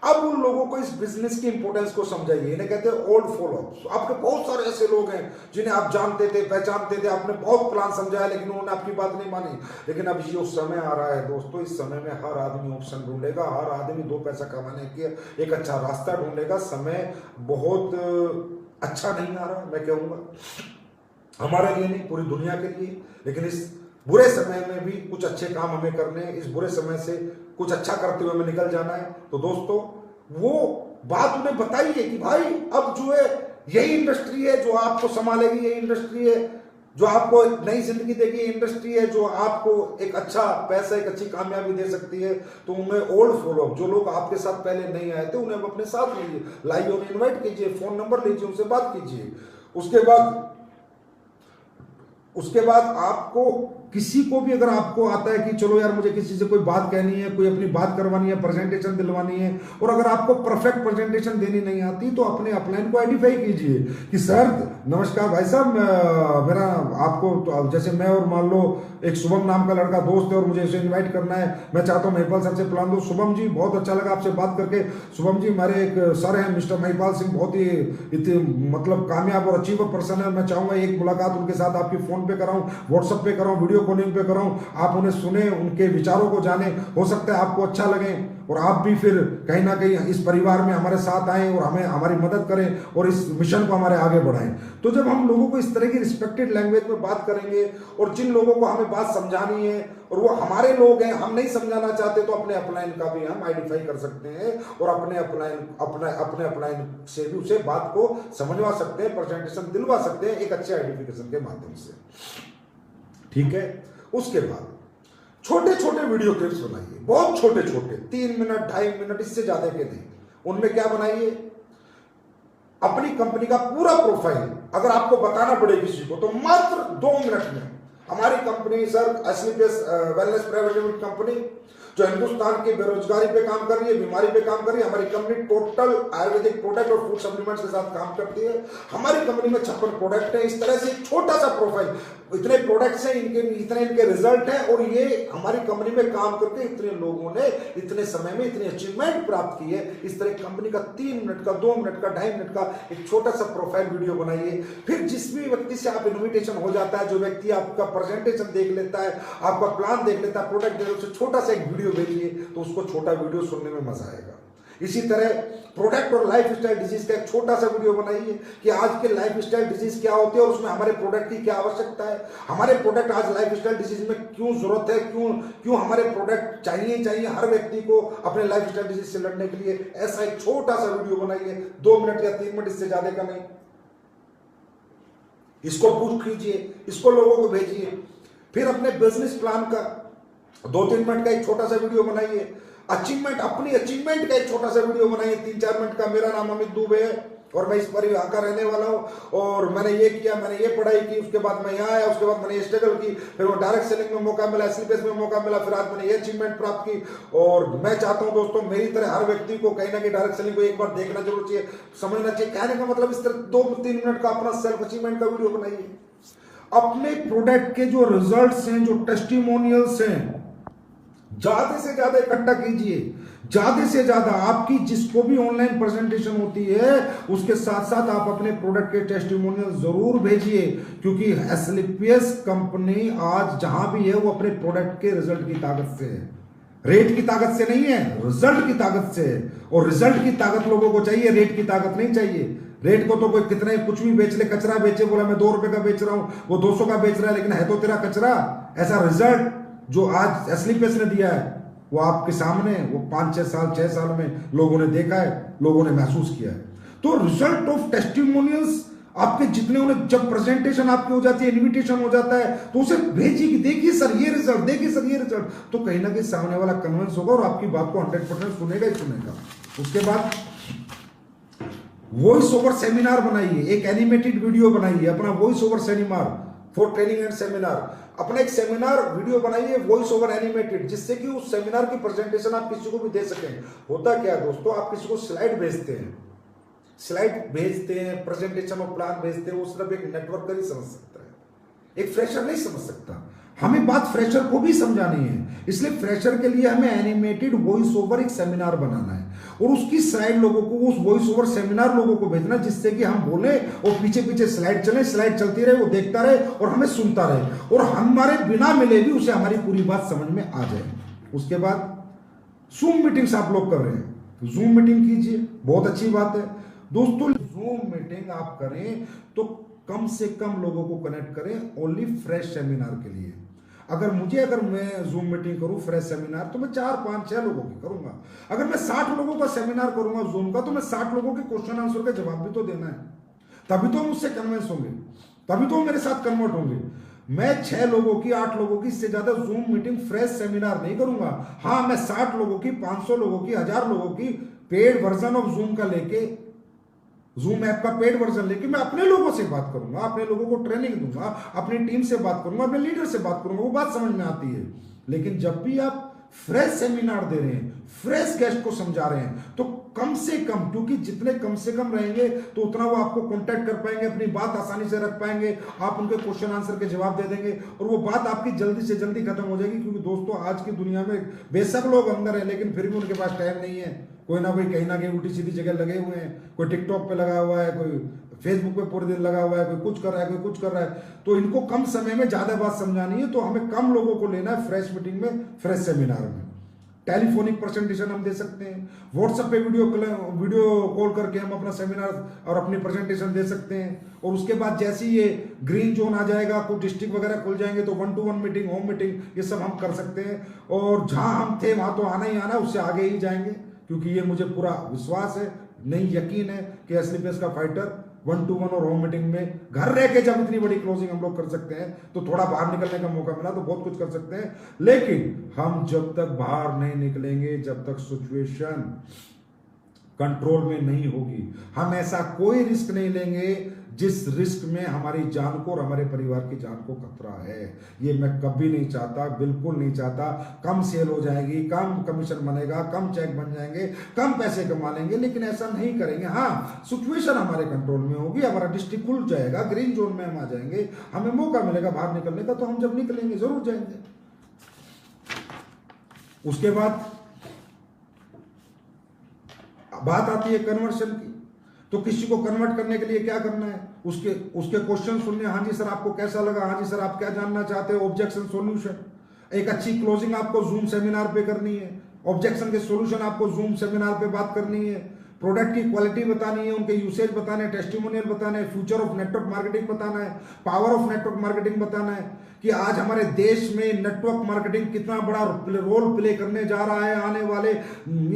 अब उन लोगों को इस बिजनेस की इंपॉर्टेंस को समझाइए। इन्हें कहते हैं ओल्ड फॉलोअर्स। आपके बहुत सारे ऐसे लोग हैं जिन्हें आप जानते थे, पहचानते थे, आपने बहुत प्लान समझाया लेकिन उन्होंने आपकी बात नहीं मानी। लेकिन अब ये समय आ रहा है दोस्तों, इस समय में हर आदमी ऑप्शन ढूंढेगा, हर आदमी 2 पैसा कमाने के एक अच्छा रास्ता ढूंढेगा। समय बहुत अच्छा नहीं आ रहा, मैं कहूँगा हमारे लिए नहीं, पूरी दुनिया के लिए। लेकिन इस बुरे समय में भी कुछ अच्छे काम हमें करने हैं। इस बुरे समय से कुछ अच्छा करते हुए हमें निकल जाना है। तो दोस्तों वो बात उन्हें बताइए कि भाई अब जो है यही इंडस्ट्री है जो आपको संभालेगी, यही इंडस्ट्री है जो आपको एक नई जिंदगी देगी, इंडस्ट्री है जो आपको एक अच्छा पैसा, एक अच्छी कामयाबी दे सकती है। तो उन्हें ओल्ड फॉलो, जो लोग आपके साथ पहले नहीं आए थे उन्हें अपने साथ लीजिए, लाइए, उन्हें इन्वाइट कीजिए, फोन नंबर लीजिए, उनसे बात कीजिए। उसके बाद आपको किसी को भी अगर आपको आता है कि चलो यार मुझे किसी से कोई बात कहनी है, कोई अपनी बात करवानी है, प्रेजेंटेशन दिलवानी है, और अगर आपको परफेक्ट प्रेजेंटेशन देनी नहीं आती तो अपने अपलाइन को आइडेंटिफाई कीजिए कि सर नमस्कार भाई साहब, मेरा आपको तो जैसे मैं और मान लो एक शुभम नाम का लड़का दोस्त है और मुझे इसे इन्वाइट करना है, मैं चाहता हूँ महिपाल सर से प्लान दो। शुभम जी बहुत अच्छा लगा आपसे बात करके। शुभम जी हमारे एक सर हैं मिस्टर महिपाल सिंह, बहुत ही मतलब कामयाब और अचीवर पर्सन है, मैं चाहूंगा एक मुलाकात उनके साथ आपकी फोन पे कराऊं, व्हाट्सएप पे कराऊं, वीडियो कॉलिंग पे कराऊं, आप उन्हें सुने, उनके विचारों को जाने, हो सकता है आपको अच्छा लगे और आप भी फिर कहीं ना कहीं इस परिवार में हमारे साथ आएं और हमें हमारी मदद करें और इस मिशन को हमारे आगे बढ़ाएं। तो जब हम लोगों को इस तरह की रिस्पेक्टेड लैंग्वेज में बात करेंगे और जिन लोगों को हमें बात समझानी है और वो हमारे लोग हैं, हम नहीं समझाना चाहते, तो अपने अपलाइन का भी हम आइडेंटिफाई कर सकते हैं और अपने अपलाइन से भी उसे बात को समझवा सकते हैं, प्रेजेंटेशन दिलवा सकते हैं एक अच्छे आइडेंटिफिकेशन के माध्यम से। ठीक है, उसके बाद छोटे छोटे वीडियो क्लिप्स बनाइए, बहुत छोटे छोटे, 3 मिनट 2.5 मिनट, इससे ज्यादा के नहीं। उनमें क्या बनाइए, अपनी कंपनी का पूरा प्रोफाइल अगर आपको बताना पड़े किसी को तो मात्र 2 मिनट में। हमारी कंपनी सर एसलीपीएस वेलनेस प्राइवेट लिमिटेड कंपनी जो हिंदुस्तान की बेरोजगारी पे काम कर रही है, बीमारी पे काम कर रही है। हमारी कंपनी टोटल आयुर्वेदिक प्रोडक्ट और फूड सप्लीमेंट्स के साथ काम करती है। हमारी कंपनी में 56 प्रोडक्ट है। इस तरह से एक छोटा सा प्रोफाइल, इतने प्रोडक्ट्स हैं, इनके रिजल्ट हैं और ये हमारी कंपनी में काम करके इतने लोगों ने इतने समय में इतनी अचीवमेंट प्राप्त की है। इस तरह कंपनी का 3 मिनट का, 2 मिनट का, 2.5 मिनट का एक छोटा सा प्रोफाइल वीडियो बनाइए। फिर जिस भी व्यक्ति से आप इन्विटेशन हो जाता है, जो व्यक्ति आपका प्रेजेंटेशन देख लेता है, आपका प्लान देख लेता है, प्रोडक्ट देख, उससे छोटा सा एक वीडियो भेजिए तो उसको छोटा वीडियो सुनने में मजा आएगा। इसी तरह प्रोडक्ट और लाइफ स्टाइल डिजीज का एक छोटा सा वीडियो बनाइए कि आज के लाइफ स्टाइल डिजीज क्या होते हैं और उसमें हमारे प्रोडक्ट की क्या आवश्यकता है, हमारे प्रोडक्ट आज लाइफ स्टाइल डिजीज में क्यों जरूरत है, क्यों हमारे प्रोडक्ट चाहिए हर व्यक्ति को अपने लाइफ स्टाइल डिजीज से लड़ने के लिए। ऐसा एक छोटा सा वीडियो बनाइए, 2 मिनट या 3 मिनट, इससे ज्यादा का नहीं। इसको पुश कीजिए, इसको लोगों को भेजिए। फिर अपने बिजनेस प्लान का 2-3 मिनट का एक छोटा सा वीडियो बनाइए। अचीवमेंट, अपनी अचीवमेंट का एक छोटा सा वीडियो बनाइए 3-4 मिनट का। मेरा नाम अमित दुबे है और मैं इस परिवार का रहने वाला हूं और मैंने ये किया, मैंने ये पढ़ाई की, उसके बाद मैं यहाँ आया, उसके बाद मैंने ये स्ट्रगल की, फिर वो डायरेक्ट सेलिंग में मौका मिला, एसलीपीएस में मौका मिला, फिर आज मैंने ये अचीवमेंट प्राप्त की। और मैं चाहता हूं दोस्तों, मेरी तरह हर व्यक्ति को कहीं ना कहीं डायरेक्ट सेलिंग को एक बार देखना जरूर चाहिए, समझना चाहिए। कहने का मतलब इस तरह 2-3 मिनट का अपना सेल्फ अचीवमेंट का वीडियो बनाइए। अपने प्रोडक्ट के जो रिजल्ट्स हैं, जो टेस्टिमोनियल्स हैं, ज्यादा से ज्यादा इकट्ठा कीजिए। ज्यादा से ज्यादा आपकी जिसको भी ऑनलाइन प्रेजेंटेशन होती है उसके साथ साथ आप अपने प्रोडक्ट के टेस्टिमोनियल जरूर भेजिए, क्योंकि एसलीपीएस कंपनी आज जहां भी है वो अपने प्रोडक्ट के रिजल्ट की ताकत से है, रेट की ताकत से नहीं है, रिजल्ट की ताकत से है। और रिजल्ट की ताकत लोगों को चाहिए, रेट की ताकत नहीं चाहिए। रेट को तो कोई कितने कुछ भी बेच ले, कचरा बेचे, बोला मैं 2 रुपए का बेच रहा हूं, वो 200 का बेच रहा है, लेकिन है तो तेरा कचरा। ऐसा रिजल्ट जो आज एसलीपीएस ने दिया है वो आपके सामने, वो 5-6 साल 6 साल में लोगों ने देखा है, लोगों ने महसूस किया है। तो रिजल्ट ऑफ टेस्टिमोनियल्स आपके जितने उन्हें, जब प्रेजेंटेशन आपकी हो जाती है, इन्विटेशन हो जाता है, तो उसे भेजिए कि देखिए सर ये रिजल्ट, देखिए सर ये रिजल्ट, तो कहीं ना कहीं सामने वाला कन्विंस होगा और आपकी बात को 100% सुनेगा ही सुनेगा। उसके बाद वॉइस ओवर सेमिनार बनाइए, एक एनिमेटेड वीडियो बनाइए, अपना voice over seminar for training and seminar, अपना एक सेमिनार वीडियो बनाइए वॉइस ओवर एनिमेटेड, जिससे कि उस सेमिनार की प्रेजेंटेशन आप किसी को भी दे सकें। होता क्या है दोस्तों, आप किसी को स्लाइड भेजते हैं, प्रेजेंटेशन और प्लान भेजते हैं, वो सिर्फ एक नेटवर्कर ही समझ सकता है, एक फ्रेशर नहीं समझ सकता। हमें बात फ्रेशर को भी समझानी है, इसलिए फ्रेशर के लिए हमें एनिमेटेड वॉइस ओवर एक सेमिनार बनाना है और उसकी स्लाइड लोगों को, उस वॉइस ओवर सेमिनार लोगों को भेजना, जिससे कि हम बोले और पीछे पीछे स्लाइड चले, स्लाइड चलती रहे, वो देखता रहे और हमें सुनता रहे और हमारे बिना मिले भी उसे हमारी पूरी बात समझ में आ जाए। उसके बाद जूम मीटिंग्स आप लोग कर रहे हैं तो जूम मीटिंग कीजिए, बहुत अच्छी बात है दोस्तों। जूम मीटिंग आप करें तो कम से कम लोगों को कनेक्ट करें, ओनली फ्रेश सेमिनार के लिए। अगर मैं जूम मीटिंग करूं, फ्रेश सेमिनार, तो मैं 4 5 6 लोगों की करूंगा। अगर मैं 60 लोगों का सेमिनार करूंगा जूम का, तो मैं 60 लोगों के क्वेश्चन आंसर के जवाब भी तो देना है, तभी तो मुझसे कन्विंस होंगे, तभी तो मेरे साथ कन्वर्ट होंगे। मैं 6 लोगों की, 8 लोगों की, इससे ज्यादा जूम मीटिंग फ्रेश सेमिनार नहीं करूंगा। हाँ, मैं 60 लोगों की, 500 लोगों की, 1000 लोगों की पेड वर्जन ऑफ जूम का लेके, जूम ऐप का पेड वर्जन लेके मैं अपने लोगों से बात करूंगा, अपने लोगों को ट्रेनिंग दूंगा, अपनी टीम से बात करूंगा, अपने लीडर से बात करूंगा, वो बात समझ में आती है। लेकिन जब भी आप फ्रेश सेमिनार दे रहे हैं, फ्रेश गेस्ट को समझा रहे हैं, तो कम से कम, क्योंकि जितने कम से कम रहेंगे तो उतना वो आपको कांटेक्ट कर पाएंगे, अपनी बात आसानी से रख पाएंगे, आप उनके क्वेश्चन आंसर के जवाब दे देंगे और वो बात आपकी जल्दी से जल्दी खत्म हो जाएगी। क्योंकि दोस्तों, आज की दुनिया में बेशक लोग अंदर है, लेकिन फिर भी उनके पास टाइम नहीं है। कोई ना कोई कहीं ना कहीं उल्टी सीधी जगह लगे हुए हैं, कोई टिकटॉक पे लगा हुआ है, कोई फेसबुक पे पूरे दिन लगा हुआ है, कोई कुछ कर रहा है, कोई कुछ कर रहा है। तो इनको कम समय में ज्यादा बात समझानी है, तो हमें कम लोगों को लेना है फ्रेश मीटिंग में, फ्रेश सेमिनार में। टेलीफोनिक प्रेजेंटेशन हम दे सकते हैं, व्हाट्सएप पे वीडियो कॉल करके हम अपना सेमिनार और अपनी प्रेजेंटेशन दे सकते हैं। और उसके बाद जैसे ही ये ग्रीन जोन आ जाएगा, कुछ डिस्ट्रिक्ट वगैरह खुल जाएंगे, तो 1-to-1 मीटिंग, होम मीटिंग, ये सब हम कर सकते हैं। और जहां हम थे वहां तो आना ही आना, उससे आगे ही जाएंगे, क्योंकि ये मुझे पूरा विश्वास है, नहीं यकीन है कि असली पेस का फाइटर 1-to-1 और होम मीटिंग में घर रह के जब इतनी बड़ी क्लोजिंग हम लोग कर सकते हैं, तो थोड़ा बाहर निकलने का मौका मिला तो बहुत कुछ कर सकते हैं। लेकिन हम जब तक बाहर नहीं निकलेंगे, जब तक सिचुएशन कंट्रोल में नहीं होगी, हम ऐसा कोई रिस्क नहीं लेंगे जिस रिस्क में हमारी जान को और हमारे परिवार की जान को खतरा है। ये मैं कभी नहीं चाहता, बिल्कुल नहीं चाहता। कम सेल हो जाएगी, कम कमीशन बनेगा, कम चेक बन जाएंगे, कम पैसे कमा लेंगे, लेकिन ऐसा नहीं करेंगे। हाँ, सिचुएशन हमारे कंट्रोल में होगी, हमारा डिस्ट्रिक्ट खुल जाएगा, ग्रीन जोन में हम आ जाएंगे, हमें मौका मिलेगा बाहर निकलने का, तो हम जब निकलेंगे जरूर जाएंगे। उसके बाद बात आती है कन्वर्शन की। तो किसी को कन्वर्ट करने के लिए क्या करना है, उसके क्वेश्चन सुनने। हाँ जी सर, आपको कैसा लगा, हाँ जी सर, आप क्या जानना चाहते हो, ऑब्जेक्शन सॉल्यूशन। एक अच्छी क्लोजिंग आपको जूम सेमिनार पे करनी है, ऑब्जेक्शन के सॉल्यूशन आपको जूम सेमिनार पे बात करनी है, प्रोडक्ट की क्वालिटी बतानी है, उनके यूसेज बताने, टेस्टिमोनियल बताने, फ्यूचर ऑफ नेटवर्क मार्केटिंग बताना है, पावर ऑफ नेटवर्क मार्केटिंग बताना है कि आज हमारे देश में नेटवर्क मार्केटिंग कितना बड़ा रोल प्ले करने जा रहा है, आने वाले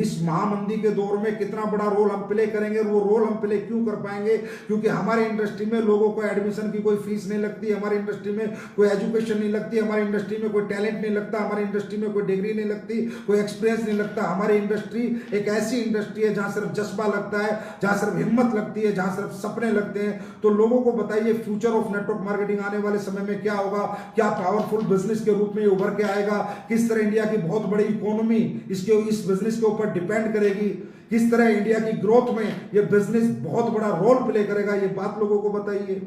इस महामंदी के दौर में कितना बड़ा रोल हम प्ले करेंगे। और वो रोल हम प्ले क्यों कर पाएंगे, क्योंकि हमारी इंडस्ट्री में लोगों को एडमिशन की कोई फीस नहीं लगती, हमारी इंडस्ट्री में कोई एजुकेशन नहीं लगती, हमारी इंडस्ट्री में कोई टैलेंट नहीं लगता, हमारी इंडस्ट्री में कोई डिग्री नहीं लगती, कोई एक्सपीरियंस नहीं लगता। हमारी इंडस्ट्री एक ऐसी इंडस्ट्री है जहां सिर्फ जज्बा लगता है, जहां सिर्फ हिम्मत लगती है, जहां सिर्फ सपने लगते हैं। तो लोगों को बताइए फ्यूचर ऑफ नेटवर्क मार्केटिंग आने वाले समय में क्या होगा, क्या पावरफुल बिजनेस के रूप में उभर के आएगा, किस तरह इंडिया की बहुत बड़ी इकोनॉमी इस बिजनेस के ऊपर डिपेंड करेगी, किस तरह इंडिया की ग्रोथ में ये बिजनेस बहुत बड़ा रोल प्ले करेगा। ये बात लोगों को बताइए।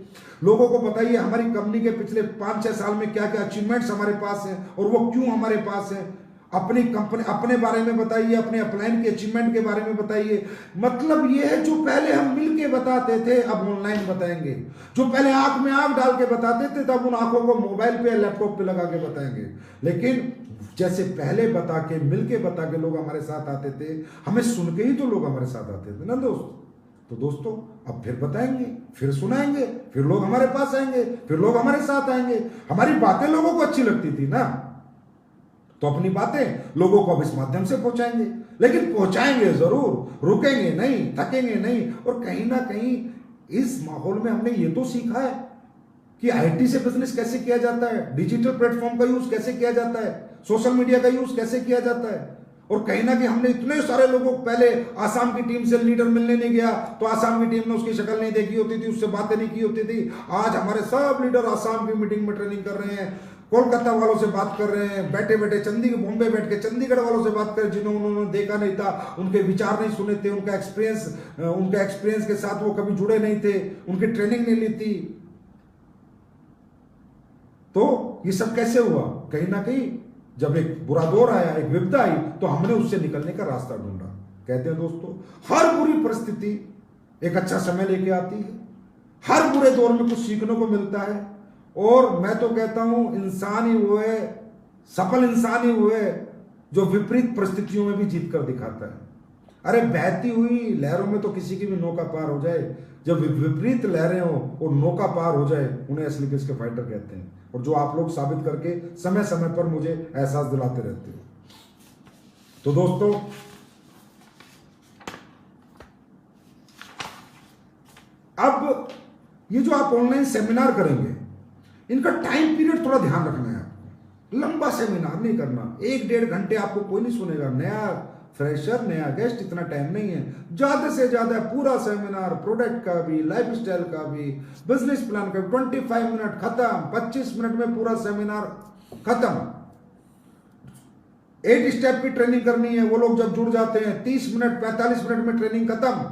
लोगों को बताइए हमारी कंपनी के पिछले 5-6 साल में क्या क्या अचीवमेंट्स हमारे पास हैं और वो क्यों हमारे पास हैं। अपनी कंपनी, अपने बारे में बताइए, अपने अपलाइन के अचीवमेंट के बारे में बताइए। मतलब ये है, जो पहले हम मिलके बताते थे अब ऑनलाइन बताएंगे, जो पहले आंख में आंख डाल के बताते थे तब उन आंखों को मोबाइल पे या लैपटॉप पे लगा के बताएंगे। लेकिन जैसे पहले बता के, मिलके बता के लोग हमारे साथ आते थे, हमें सुन के ही तो लोग हमारे साथ आते थे ना दोस्त। तो दोस्तों अब फिर बताएंगे, फिर सुनाएंगे, फिर लोग हमारे पास आएंगे, फिर लोग हमारे साथ आएंगे। हमारी बातें लोगों को अच्छी लगती थी ना, तो अपनी बातें लोगों को अब इस माध्यम से पहुंचाएंगे। लेकिन पहुंचाएंगे जरूर, रुकेंगे नहीं, थकेंगे नहीं। और कहीं ना कहीं इस माहौल में हमने ये तो सीखा है कि आईटी से बिजनेस कैसे किया जाता है, डिजिटल प्लेटफॉर्म का यूज कैसे किया जाता है, सोशल मीडिया का यूज कैसे किया जाता है। और कहीं ना कहीं हमने इतने सारे लोगों को, पहले आसाम की टीम से लीडर मिलने नहीं गया तो आसाम की टीम ने उसकी शक्ल नहीं देखी होती थी, उससे बातें नहीं की होती थी। आज हमारे सब लीडर आसाम की मीटिंग में ट्रेनिंग कर रहे हैं, कोलकाता वालों से बात कर रहे हैं, बैठे बैठे बॉम्बे बैठ के चंडीगढ़ वालों से बात कर, जिन्होंने देखा नहीं था, उनके विचार नहीं सुने थे, उनका एक्सपीरियंस के साथ वो कभी जुड़े नहीं थे, उनकी ट्रेनिंग नहीं ली थी। तो ये सब कैसे हुआ, कहीं ना कहीं जब एक बुरा दौर आया, एक विपदा आई, तो हमने उससे निकलने का रास्ता ढूंढा। कहते हैं दोस्तों, हर बुरी परिस्थिति एक अच्छा समय लेके आती है, हर बुरे दौर में कुछ सीखने को मिलता है। और मैं तो कहता हूं इंसान ही हुए, सफल इंसान ही हुए जो विपरीत परिस्थितियों में भी जीत कर दिखाता है। अरे बहती हुई लहरों में तो किसी की भी नौका पार हो जाए, जब विपरीत लहरें हो और नौका पार हो जाए, उन्हें असली किसके फाइटर कहते हैं। और जो आप लोग साबित करके समय समय पर मुझे एहसास दिलाते रहते हो। तो दोस्तों, अब ये जो आप ऑनलाइन सेमिनार करेंगे, इनका टाइम पीरियड थोड़ा ध्यान रखना है आपको। लंबा सेमिनार नहीं करना, 1-1.5 घंटे आपको कोई नहीं सुनेगा। नया फ्रेशर, नया गेस्ट, इतना टाइम नहीं है। ज्यादा से ज्यादा पूरा सेमिनार, प्रोडक्ट का भी, लाइफस्टाइल का भी, बिजनेस प्लान का भी, 25 मिनट खत्म। 25 मिनट में पूरा सेमिनार खत्म। 8 स्टेप की ट्रेनिंग करनी है, वो लोग जब जुड़ जाते हैं 30 मिनट 45 मिनट में ट्रेनिंग खत्म।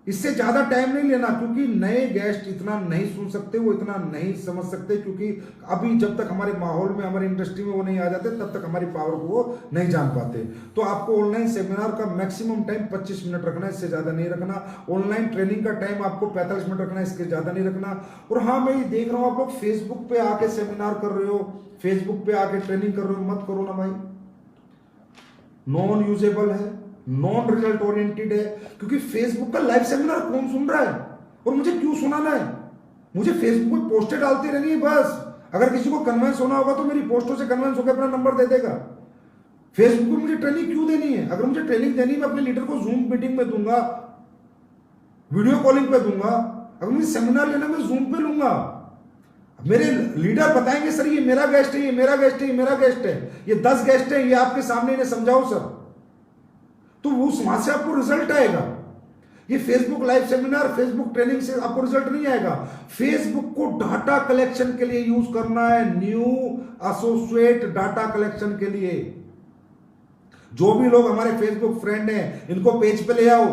इससे ज्यादा टाइम नहीं लेना, क्योंकि नए गेस्ट इतना नहीं सुन सकते, वो इतना नहीं समझ सकते, क्योंकि अभी जब तक हमारे माहौल में, हमारी इंडस्ट्री में वो नहीं आ जाते, तब तक हमारी पावर को वो नहीं जान पाते। तो आपको ऑनलाइन सेमिनार का मैक्सिमम टाइम 25 मिनट रखना है, इससे ज्यादा नहीं रखना। ऑनलाइन ट्रेनिंग का टाइम आपको 45 मिनट रखना है, इसके ज्यादा नहीं रखना। और हाँ, मैं ये देख रहा हूं आप लोग फेसबुक पे आके सेमिनार कर रहे हो, फेसबुक पे आके ट्रेनिंग कर रहे हो, मत करो ना भाई। नॉन यूजेबल है, नॉन रिजल्ट ओरिएंटेड है, क्योंकि फेसबुक का लाइव सेमिनार कौन सुन रहा है और मुझे क्यों सुनाना है? मुझे फेसबुक पे पोस्टें डालती रहनी है बस। अगर किसी को कन्वेंस होना होगा तो मेरी पोस्टों से कन्वेंस होकर अपना नंबर दे देगा। फेसबुक पे मुझे ट्रेनिंग क्यों देनी है? अगर मुझे ट्रेनिंग देनी है, मैं अपने लीडर को जूम मीटिंग में दूंगा, वीडियो कॉलिंग पे दूंगा। अगर मुझे सेमिनार लेना, मैं जूम पे लूंगा। मेरे लीडर बताएंगे, सर ये मेरा गेस्ट है, ये मेरा गेस्ट है, ये मेरा गेस्ट है, ये 10 गेस्ट है, ये आपके सामने इन्हें समझाओ सर, तो वो वहां से आपको रिजल्ट आएगा। ये Facebook live seminar, Facebook training से आपको रिजल्ट नहीं आएगा। फेसबुक को डाटा कलेक्शन के लिए यूज करना है, न्यू एसोसिएट डाटा कलेक्शन के लिए। जो भी लोग हमारे फेसबुक फ्रेंड हैं, इनको पेज पे ले आओ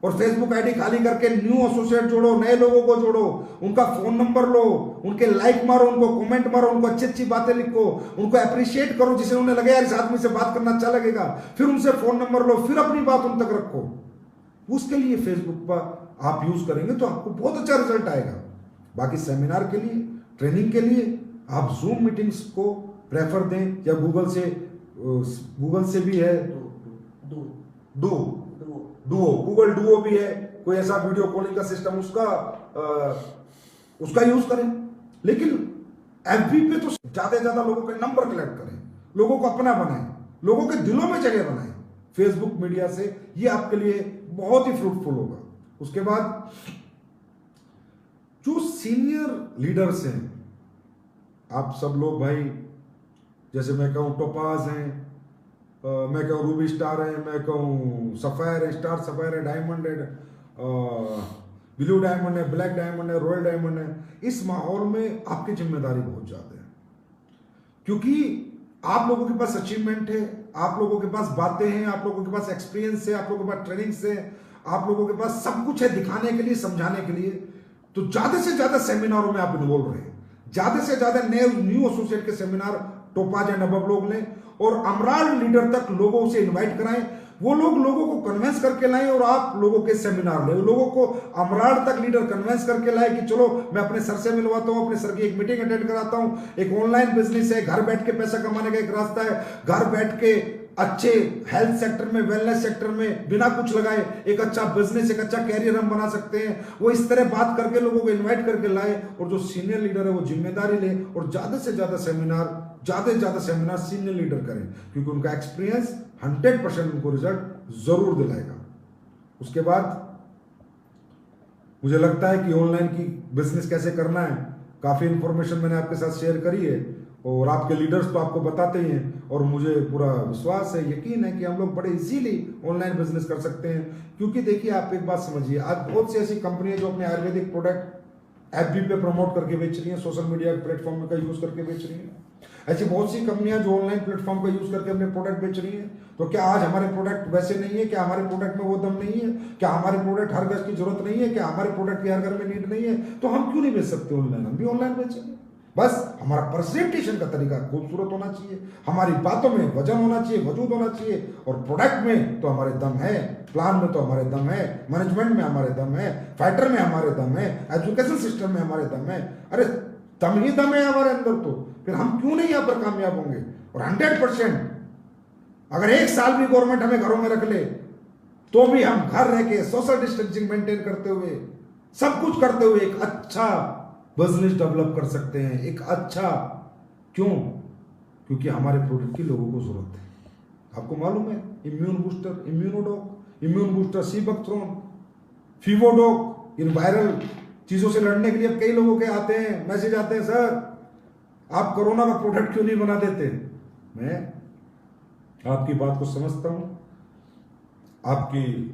और फेसबुक आईडी खाली करके न्यू एसोसिएट जोड़ो, नए लोगों को जोड़ो, उनका फोन नंबर लो, उनके लाइक मारो, उनको कमेंट मारो, उनको अच्छी अच्छी बातें लिखो, उनको अप्रिशिएट करो, जिसे उन्हें लगे यार इस आदमी से बात करना अच्छा लगेगा। फिर उनसे फोन नंबर लो, फिर अपनी बात उन तक रखो। उसके लिए फेसबुक पर आप यूज करेंगे तो आपको बहुत अच्छा रिजल्ट आएगा। बाकी सेमिनार के लिए, ट्रेनिंग के लिए आप जूम मीटिंग्स को प्रेफर दें, या गूगल से भी है, डुओ, गूगल डुओ भी है, कोई ऐसा वीडियो कॉलिंग का सिस्टम, उसका यूज करें। लेकिन एफबी पे तो ज्यादा से ज्यादा लोगों के नंबर कलेक्ट करें, लोगों को अपना बनाएं, लोगों के दिलों में जगह बनाएं। फेसबुक मीडिया से ये आपके लिए बहुत ही फ्रूटफुल होगा। उसके बाद जो सीनियर लीडर्स हैं, आप सब लोग भाई, जैसे मैं कहूं टोपाज हैं, मैं कहूँ रूबी स्टार है, मैं कहूँ सफायर है, स्टार सफायर है, डायमंड है, ब्लू डायमंड है, ब्लैक डायमंड है, रॉयल डायमंड है। इस माहौल में आपकी जिम्मेदारी बहुत ज्यादा है, क्योंकि आप लोगों के पास अचीवमेंट है, आप लोगों के पास बातें हैं, आप लोगों के पास एक्सपीरियंस है, आप लोगों के पास ट्रेनिंग्स है, आप लोगों के पास सब कुछ है दिखाने के लिए, समझाने के लिए। तो ज्यादा से ज्यादा सेमिनारों में आप इन्वॉल्व रहे, ज्यादा से ज्यादा न्यू एसोसिएट के सेमिनार टोपाज या नबब लोग लें, और अमराल लीडर तक लोगों से इनवाइट कराएं। वो लोग लोगों को कन्वेंस करके लाएं और आप लोगों के सेमिनार लें। लोगों को अमराल तक लीडर कन्वेंस करके लाए कि चलो मैं अपने सर से मिलवाता हूं, अपने सर की एक मीटिंग अटेंड कराता हूं। एक ऑनलाइन बिजनेस है, घर बैठ के पैसा कमाने का एक रास्ता है, घर बैठ के अच्छे हेल्थ सेक्टर में, वेलनेस सेक्टर में बिना कुछ लगाए एक अच्छा बिजनेस, एक अच्छा कैरियर हम बना सकते हैं। वो इस तरह बात करके लोगों को इन्वाइट करके लाए, और जो सीनियर लीडर है वो जिम्मेदारी ले और ज्यादा से ज्यादा सेमिनार सीनियर लीडर करें, क्योंकि उनका एक्सपीरियंस 100% उनको रिजल्ट जरूर दिलाएगा। उसके बाद मुझे लगता है कि ऑनलाइन की बिजनेस कैसे करना है, काफी इंफॉर्मेशन मैंने आपके साथ शेयर करी है, और आपके लीडर्स तो आपको बताते ही हैं, और मुझे पूरा विश्वास है, यकीन है कि हम लोग बड़े इजीली ऑनलाइन बिजनेस कर सकते हैं। क्योंकि देखिए, आप एक बात समझिए, आज बहुत सी ऐसी कंपनियां जो अपने आयुर्वेदिक प्रोडक्ट एफबी पे प्रमोट करके बेच रही हैं, सोशल मीडिया प्लेटफॉर्म का यूज करके बेच रही हैं। ऐसी बहुत सी कंपनियां जो ऑनलाइन प्लेटफॉर्म का यूज करके अपने प्रोडक्ट बेच रही हैं। तो क्या आज हमारे प्रोडक्ट वैसे नहीं है? क्या हमारे प्रोडक्ट में वो दम नहीं है? क्या हमारे प्रोडक्ट हर घर की जरूरत नहीं है? क्या हमारे प्रोडक्ट की हर घर में नीड नहीं है? तो हम क्यों नहीं बेच सकते ऑनलाइन? हम भी ऑनलाइन बेचेंगे। बस हमारा प्रेजेंटेशन का तरीका खूबसूरत होना चाहिए, हमारी बातों में वजन होना चाहिए, वजूद होना चाहिए, और प्रोडक्ट में तो हमारे दम है, प्लान में तो हमारे दम है, मैनेजमेंट में हमारे दम है, फाइटर में हमारे दम है, एजुकेशन सिस्टम में हमारे दम है। अरे दम ही दम है हमारे अंदर, तो फिर हम क्यों नहीं यहाँ पर कामयाब होंगे? और 100% अगर 1 साल भी गवर्नमेंट हमें घरों में रख ले तो भी हम घर रह के सोशल डिस्टेंसिंग मेंटेन करते हुए, सब कुछ करते हुए एक अच्छा बिजनेस डेवलप कर सकते हैं। एक अच्छा, क्यों? क्योंकि हमारे प्रोडक्ट की लोगों को जरूरत है। आपको मालूम है, इम्यून बूस्टर, इम्यून बूस्टर, सीबकथ्रोन, फीवोडोक, इन वायरल चीजों से लड़ने के लिए अब कई लोगों के आते हैं, मैसेज आते हैं, सर आप कोरोना का प्रोडक्ट क्यों नहीं बना देते? मैं आपकी बात को समझता हूं, आपकी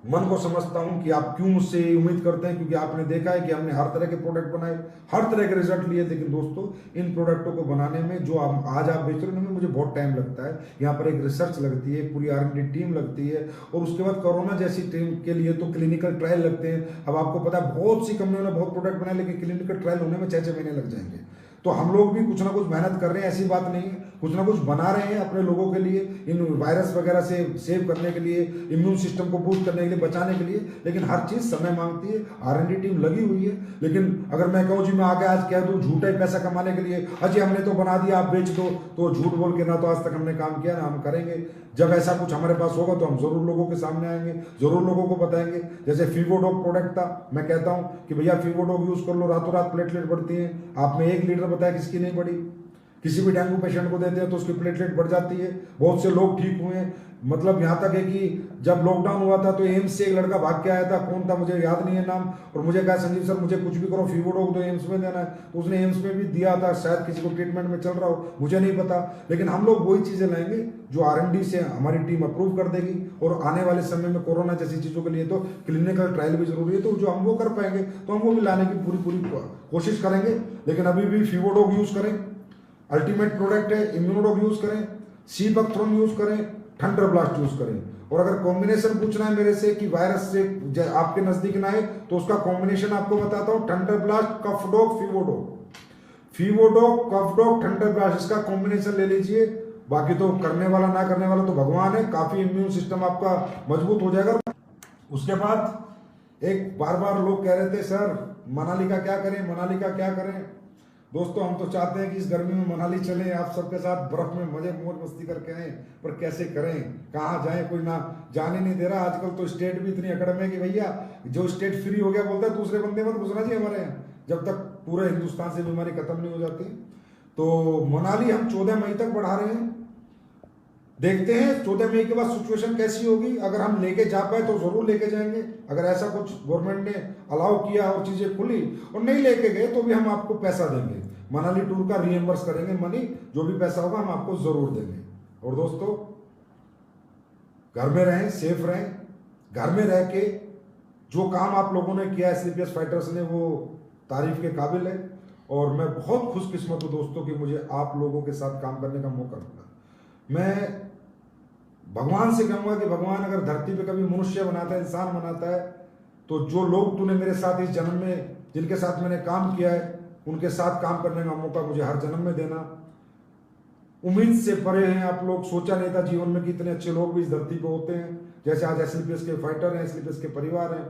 मन को समझता हूं कि आप क्यों मुझसे उम्मीद करते हैं, क्योंकि आपने देखा है कि हमने हर तरह के प्रोडक्ट बनाए, हर तरह के रिजल्ट लिए। लेकिन दोस्तों, इन प्रोडक्टों को बनाने में जो आज आप बेच रहे हो, मुझे बहुत टाइम लगता है। यहाँ पर एक रिसर्च लगती है, पूरी R&D टीम लगती है, और उसके बाद कोरोना जैसी टीम के लिए तो क्लिनिकल ट्रायल लगते हैं। अब आपको पता है, बहुत सी कंपनियों ने बहुत प्रोडक्ट बनाए, लेकिन क्लिनिकल ट्रायल होने में 6-6 महीने लग जाएंगे। तो हम लोग भी कुछ ना कुछ मेहनत कर रहे हैं, ऐसी बात नहीं है, कुछ ना कुछ बना रहे हैं अपने लोगों के लिए, इन वायरस वगैरह से सेव करने के लिए, इम्यून सिस्टम को बूस्ट करने के लिए, बचाने के लिए। लेकिन हर चीज समय मांगती है, R&D टीम लगी हुई है। लेकिन अगर मैं कहूँ जी, मैं आगे आज कह दूँ झूठा ही पैसा कमाने के लिए, अजी हमने तो बना दिया आप बेच दो, तो झूठ बोल के ना तो आज तक हमने काम किया, ना हम करेंगे। जब ऐसा कुछ हमारे पास होगा तो हम जरूर लोगों के सामने आएंगे, जरूर लोगों को बताएंगे। जैसे फीवोडोक प्रोडक्ट था, मैं कहता हूं कि भैया फीवोडोक यूज कर लो, रातों रात प्लेटलेट बढ़ती है। आपने 1 लीटर बताया, किसकी नहीं बढ़ी? किसी भी डेंगू पेशेंट को देते हैं तो उसकी प्लेटलेट बढ़ जाती है। बहुत से लोग ठीक हुए हैं। मतलब यहाँ तक है कि जब लॉकडाउन हुआ था तो एम्स से एक लड़का भाग के आया था, कौन था मुझे याद नहीं है नाम, और मुझे कहा संजीव सर मुझे कुछ भी करो, फीवोडोक तो एम्स में देना है। तो उसने एम्स में भी दिया था, शायद किसी को ट्रीटमेंट में चल रहा हो, मुझे नहीं पता। लेकिन हम लोग वही चीजें लाएंगे जो R&D से हमारी टीम अप्रूव कर देगी, और आने वाले समय में कोरोना जैसी चीजों के लिए तो क्लिनिकल ट्रायल भी जरूरी है। तो जो हम वो कर पाएंगे तो हम वो भी लाने की पूरी कोशिश करेंगे। लेकिन अभी भी फीवोडोक यूज करें, अल्टीमेट प्रोडक्ट है। इम्यूनोडोक यूज करें, सीबकथ्रोन यूज करें, थंडर ब्लास्ट यूज करें। और अगर कॉम्बिनेशन पूछना है मेरे से कि वायरस से आपके नजदीक ना आए, तो उसका कॉम्बिनेशन आपको बताता हूं, थंडर ब्लास्ट, कफडोक, फीवोडोक, कफडोक, थंडर ब्लास्ट, इसका कॉम्बिनेशन ले लीजिए। बाकी तो करने वाला ना करने वाला तो भगवान है। काफी इम्यून सिस्टम आपका मजबूत हो जाएगा। उसके बाद एक बार लोग कह रहे थे सर मनाली का क्या करें, मनाली का क्या करें। दोस्तों, हम तो चाहते हैं कि इस गर्मी में मनाली चलें, आप सबके साथ बर्फ में मजे मौज मस्ती करके आए, पर कैसे करें, कहाँ जाएं, कोई ना जाने नहीं दे रहा। आजकल तो स्टेट भी इतनी अकड़ में कि भैया जो स्टेट फ्री हो गया बोलता है दूसरे बंदे मत घुसना चाहिए हमारे यहाँ, जब तक पूरे हिंदुस्तान से बीमारी खत्म नहीं हो जाती। तो मनाली हम 14 मई तक बढ़ा रहे हैं। देखते हैं 14 मई के बाद सिचुएशन कैसी होगी। अगर हम लेके जा पाए तो जरूर लेके जाएंगे। अगर ऐसा कुछ गवर्नमेंट ने अलाउ किया और चीजें खुली और नहीं लेके गए तो भी हम आपको पैसा देंगे, मनाली टूर का रीएम्बर्स करेंगे, मनी जो भी पैसा होगा हम आपको जरूर देंगे। और दोस्तों, घर में रहें, सेफ रहें। घर में रह के जो काम आप लोगों ने किया SLPS फाइटर्स ने, वो तारीफ के काबिल है। और मैं बहुत खुशकिस्मत हूं दोस्तों कि मुझे आप लोगों के साथ काम करने का मौका मिला। मैं भगवान से कहूंगा कि भगवान अगर धरती पे कभी मनुष्य बनाता है, इंसान बनाता है, तो जो लोग तूने मेरे साथ इस जन्म में, जिनके साथ मैंने काम किया है, उनके साथ काम करने का मौका मुझे हर जन्म में देना। उम्मीद से परे हैं आप लोग। सोचा नहीं था जीवन में कि इतने अच्छे लोग भी इस धरती पे होते हैं, जैसे आज SLPS के फाइटर हैं, SLPS के परिवार हैं।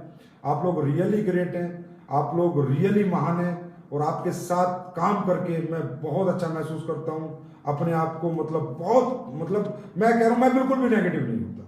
आप लोग रियली ग्रेट हैं, आप लोग रियली महान हैं। और आपके साथ काम करके मैं बहुत अच्छा महसूस करता हूं अपने आप को। मतलब मैं कह रहा हूं, मैं बिल्कुल भी नेगेटिव नहीं होता,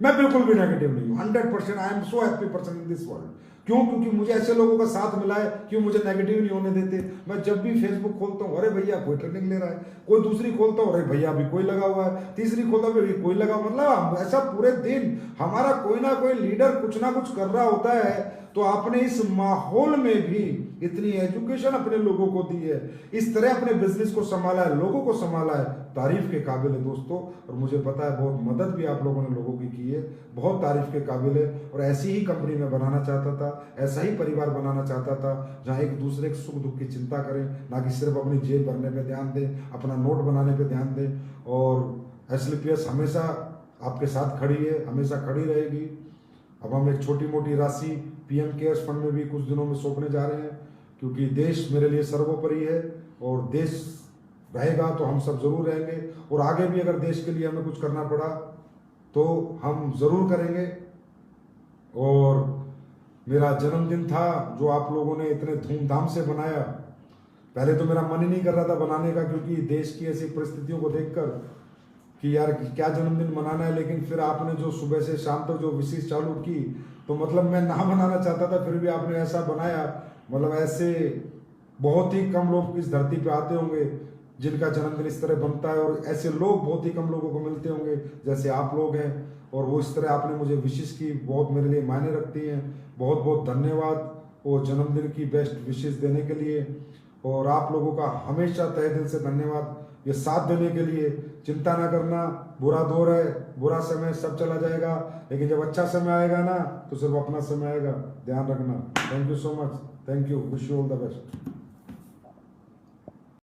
मैं बिल्कुल भी नेगेटिव नहीं हूं। 100% I am so happy person in this world. क्यों? क्योंकि मुझे ऐसे लोगों का साथ मिला है, क्यों मुझे नेगेटिव नहीं होने देते। मैं जब भी फेसबुक खोलता हूँ, अरे भैया कोई ट्रेनिंग ले रहा है, कोई दूसरी खोलता हूँ, अरे भैया अभी कोई लगा हुआ है, तीसरी खोलता हूँ, अभी कोई लगा। मतलब ऐसा पूरे दिन हमारा कोई ना कोई लीडर कुछ ना कुछ कर रहा होता है। तो आपने इस माहौल में भी इतनी एजुकेशन अपने लोगों को दी है, इस तरह अपने बिजनेस को संभाला है, लोगों को संभाला है, तारीफ के काबिल है दोस्तों। और मुझे पता है बहुत मदद भी आप लोगों ने लोगों की की है, बहुत तारीफ के काबिल है। और ऐसी ही कंपनी में बनाना चाहता था, ऐसा ही परिवार बनाना चाहता था, जहां एक दूसरे के सुख दुख की चिंता करें, ना कि सिर्फ अपनी जेब भरने पे ध्यान दें, अपना नोट बनाने पे ध्यान दें। और SLPS हमेशा आपके साथ खड़ी है, हमेशा खड़ी रहेगी। अब हम एक छोटी मोटी राशि PM केयर्स फंड में भी कुछ दिनों में सौंपने जा रहे हैं, क्योंकि देश मेरे लिए सर्वोपरि है। और देश रहेगा तो हम सब जरूर रहेंगे। और आगे भी अगर देश के लिए हमें कुछ करना पड़ा तो हम जरूर करेंगे। और मेरा जन्मदिन था जो आप लोगों ने इतने धूमधाम से बनाया। पहले तो मेरा मन ही नहीं कर रहा था बनाने का, क्योंकि देश की ऐसी परिस्थितियों को देखकर कि यार क्या जन्मदिन मनाना है, लेकिन फिर आपने जो सुबह से शाम तक जो विशेष चालू की, तो मतलब मैं ना बनाना चाहता था, फिर भी आपने ऐसा बनाया। मतलब ऐसे बहुत ही कम लोग इस धरती पे आते होंगे जिनका जन्मदिन इस तरह बनता है, और ऐसे लोग बहुत ही कम लोगों को मिलते होंगे जैसे आप लोग हैं, और वो इस तरह आपने मुझे विशेष की, बहुत मेरे लिए मायने रखती हैं। बहुत बहुत धन्यवाद वो जन्मदिन की बेस्ट विशेष देने के लिए, और आप लोगों का हमेशा तहे दिल से धन्यवाद ये साथ देने के लिए। चिंता ना करना, बुरा दौर है, बुरा समय सब चला जाएगा, लेकिन जब अच्छा समय आएगा ना तो सिर्फ अपना समय आएगा, ध्यान रखना। Thank you so much, thank you, wish you all the best.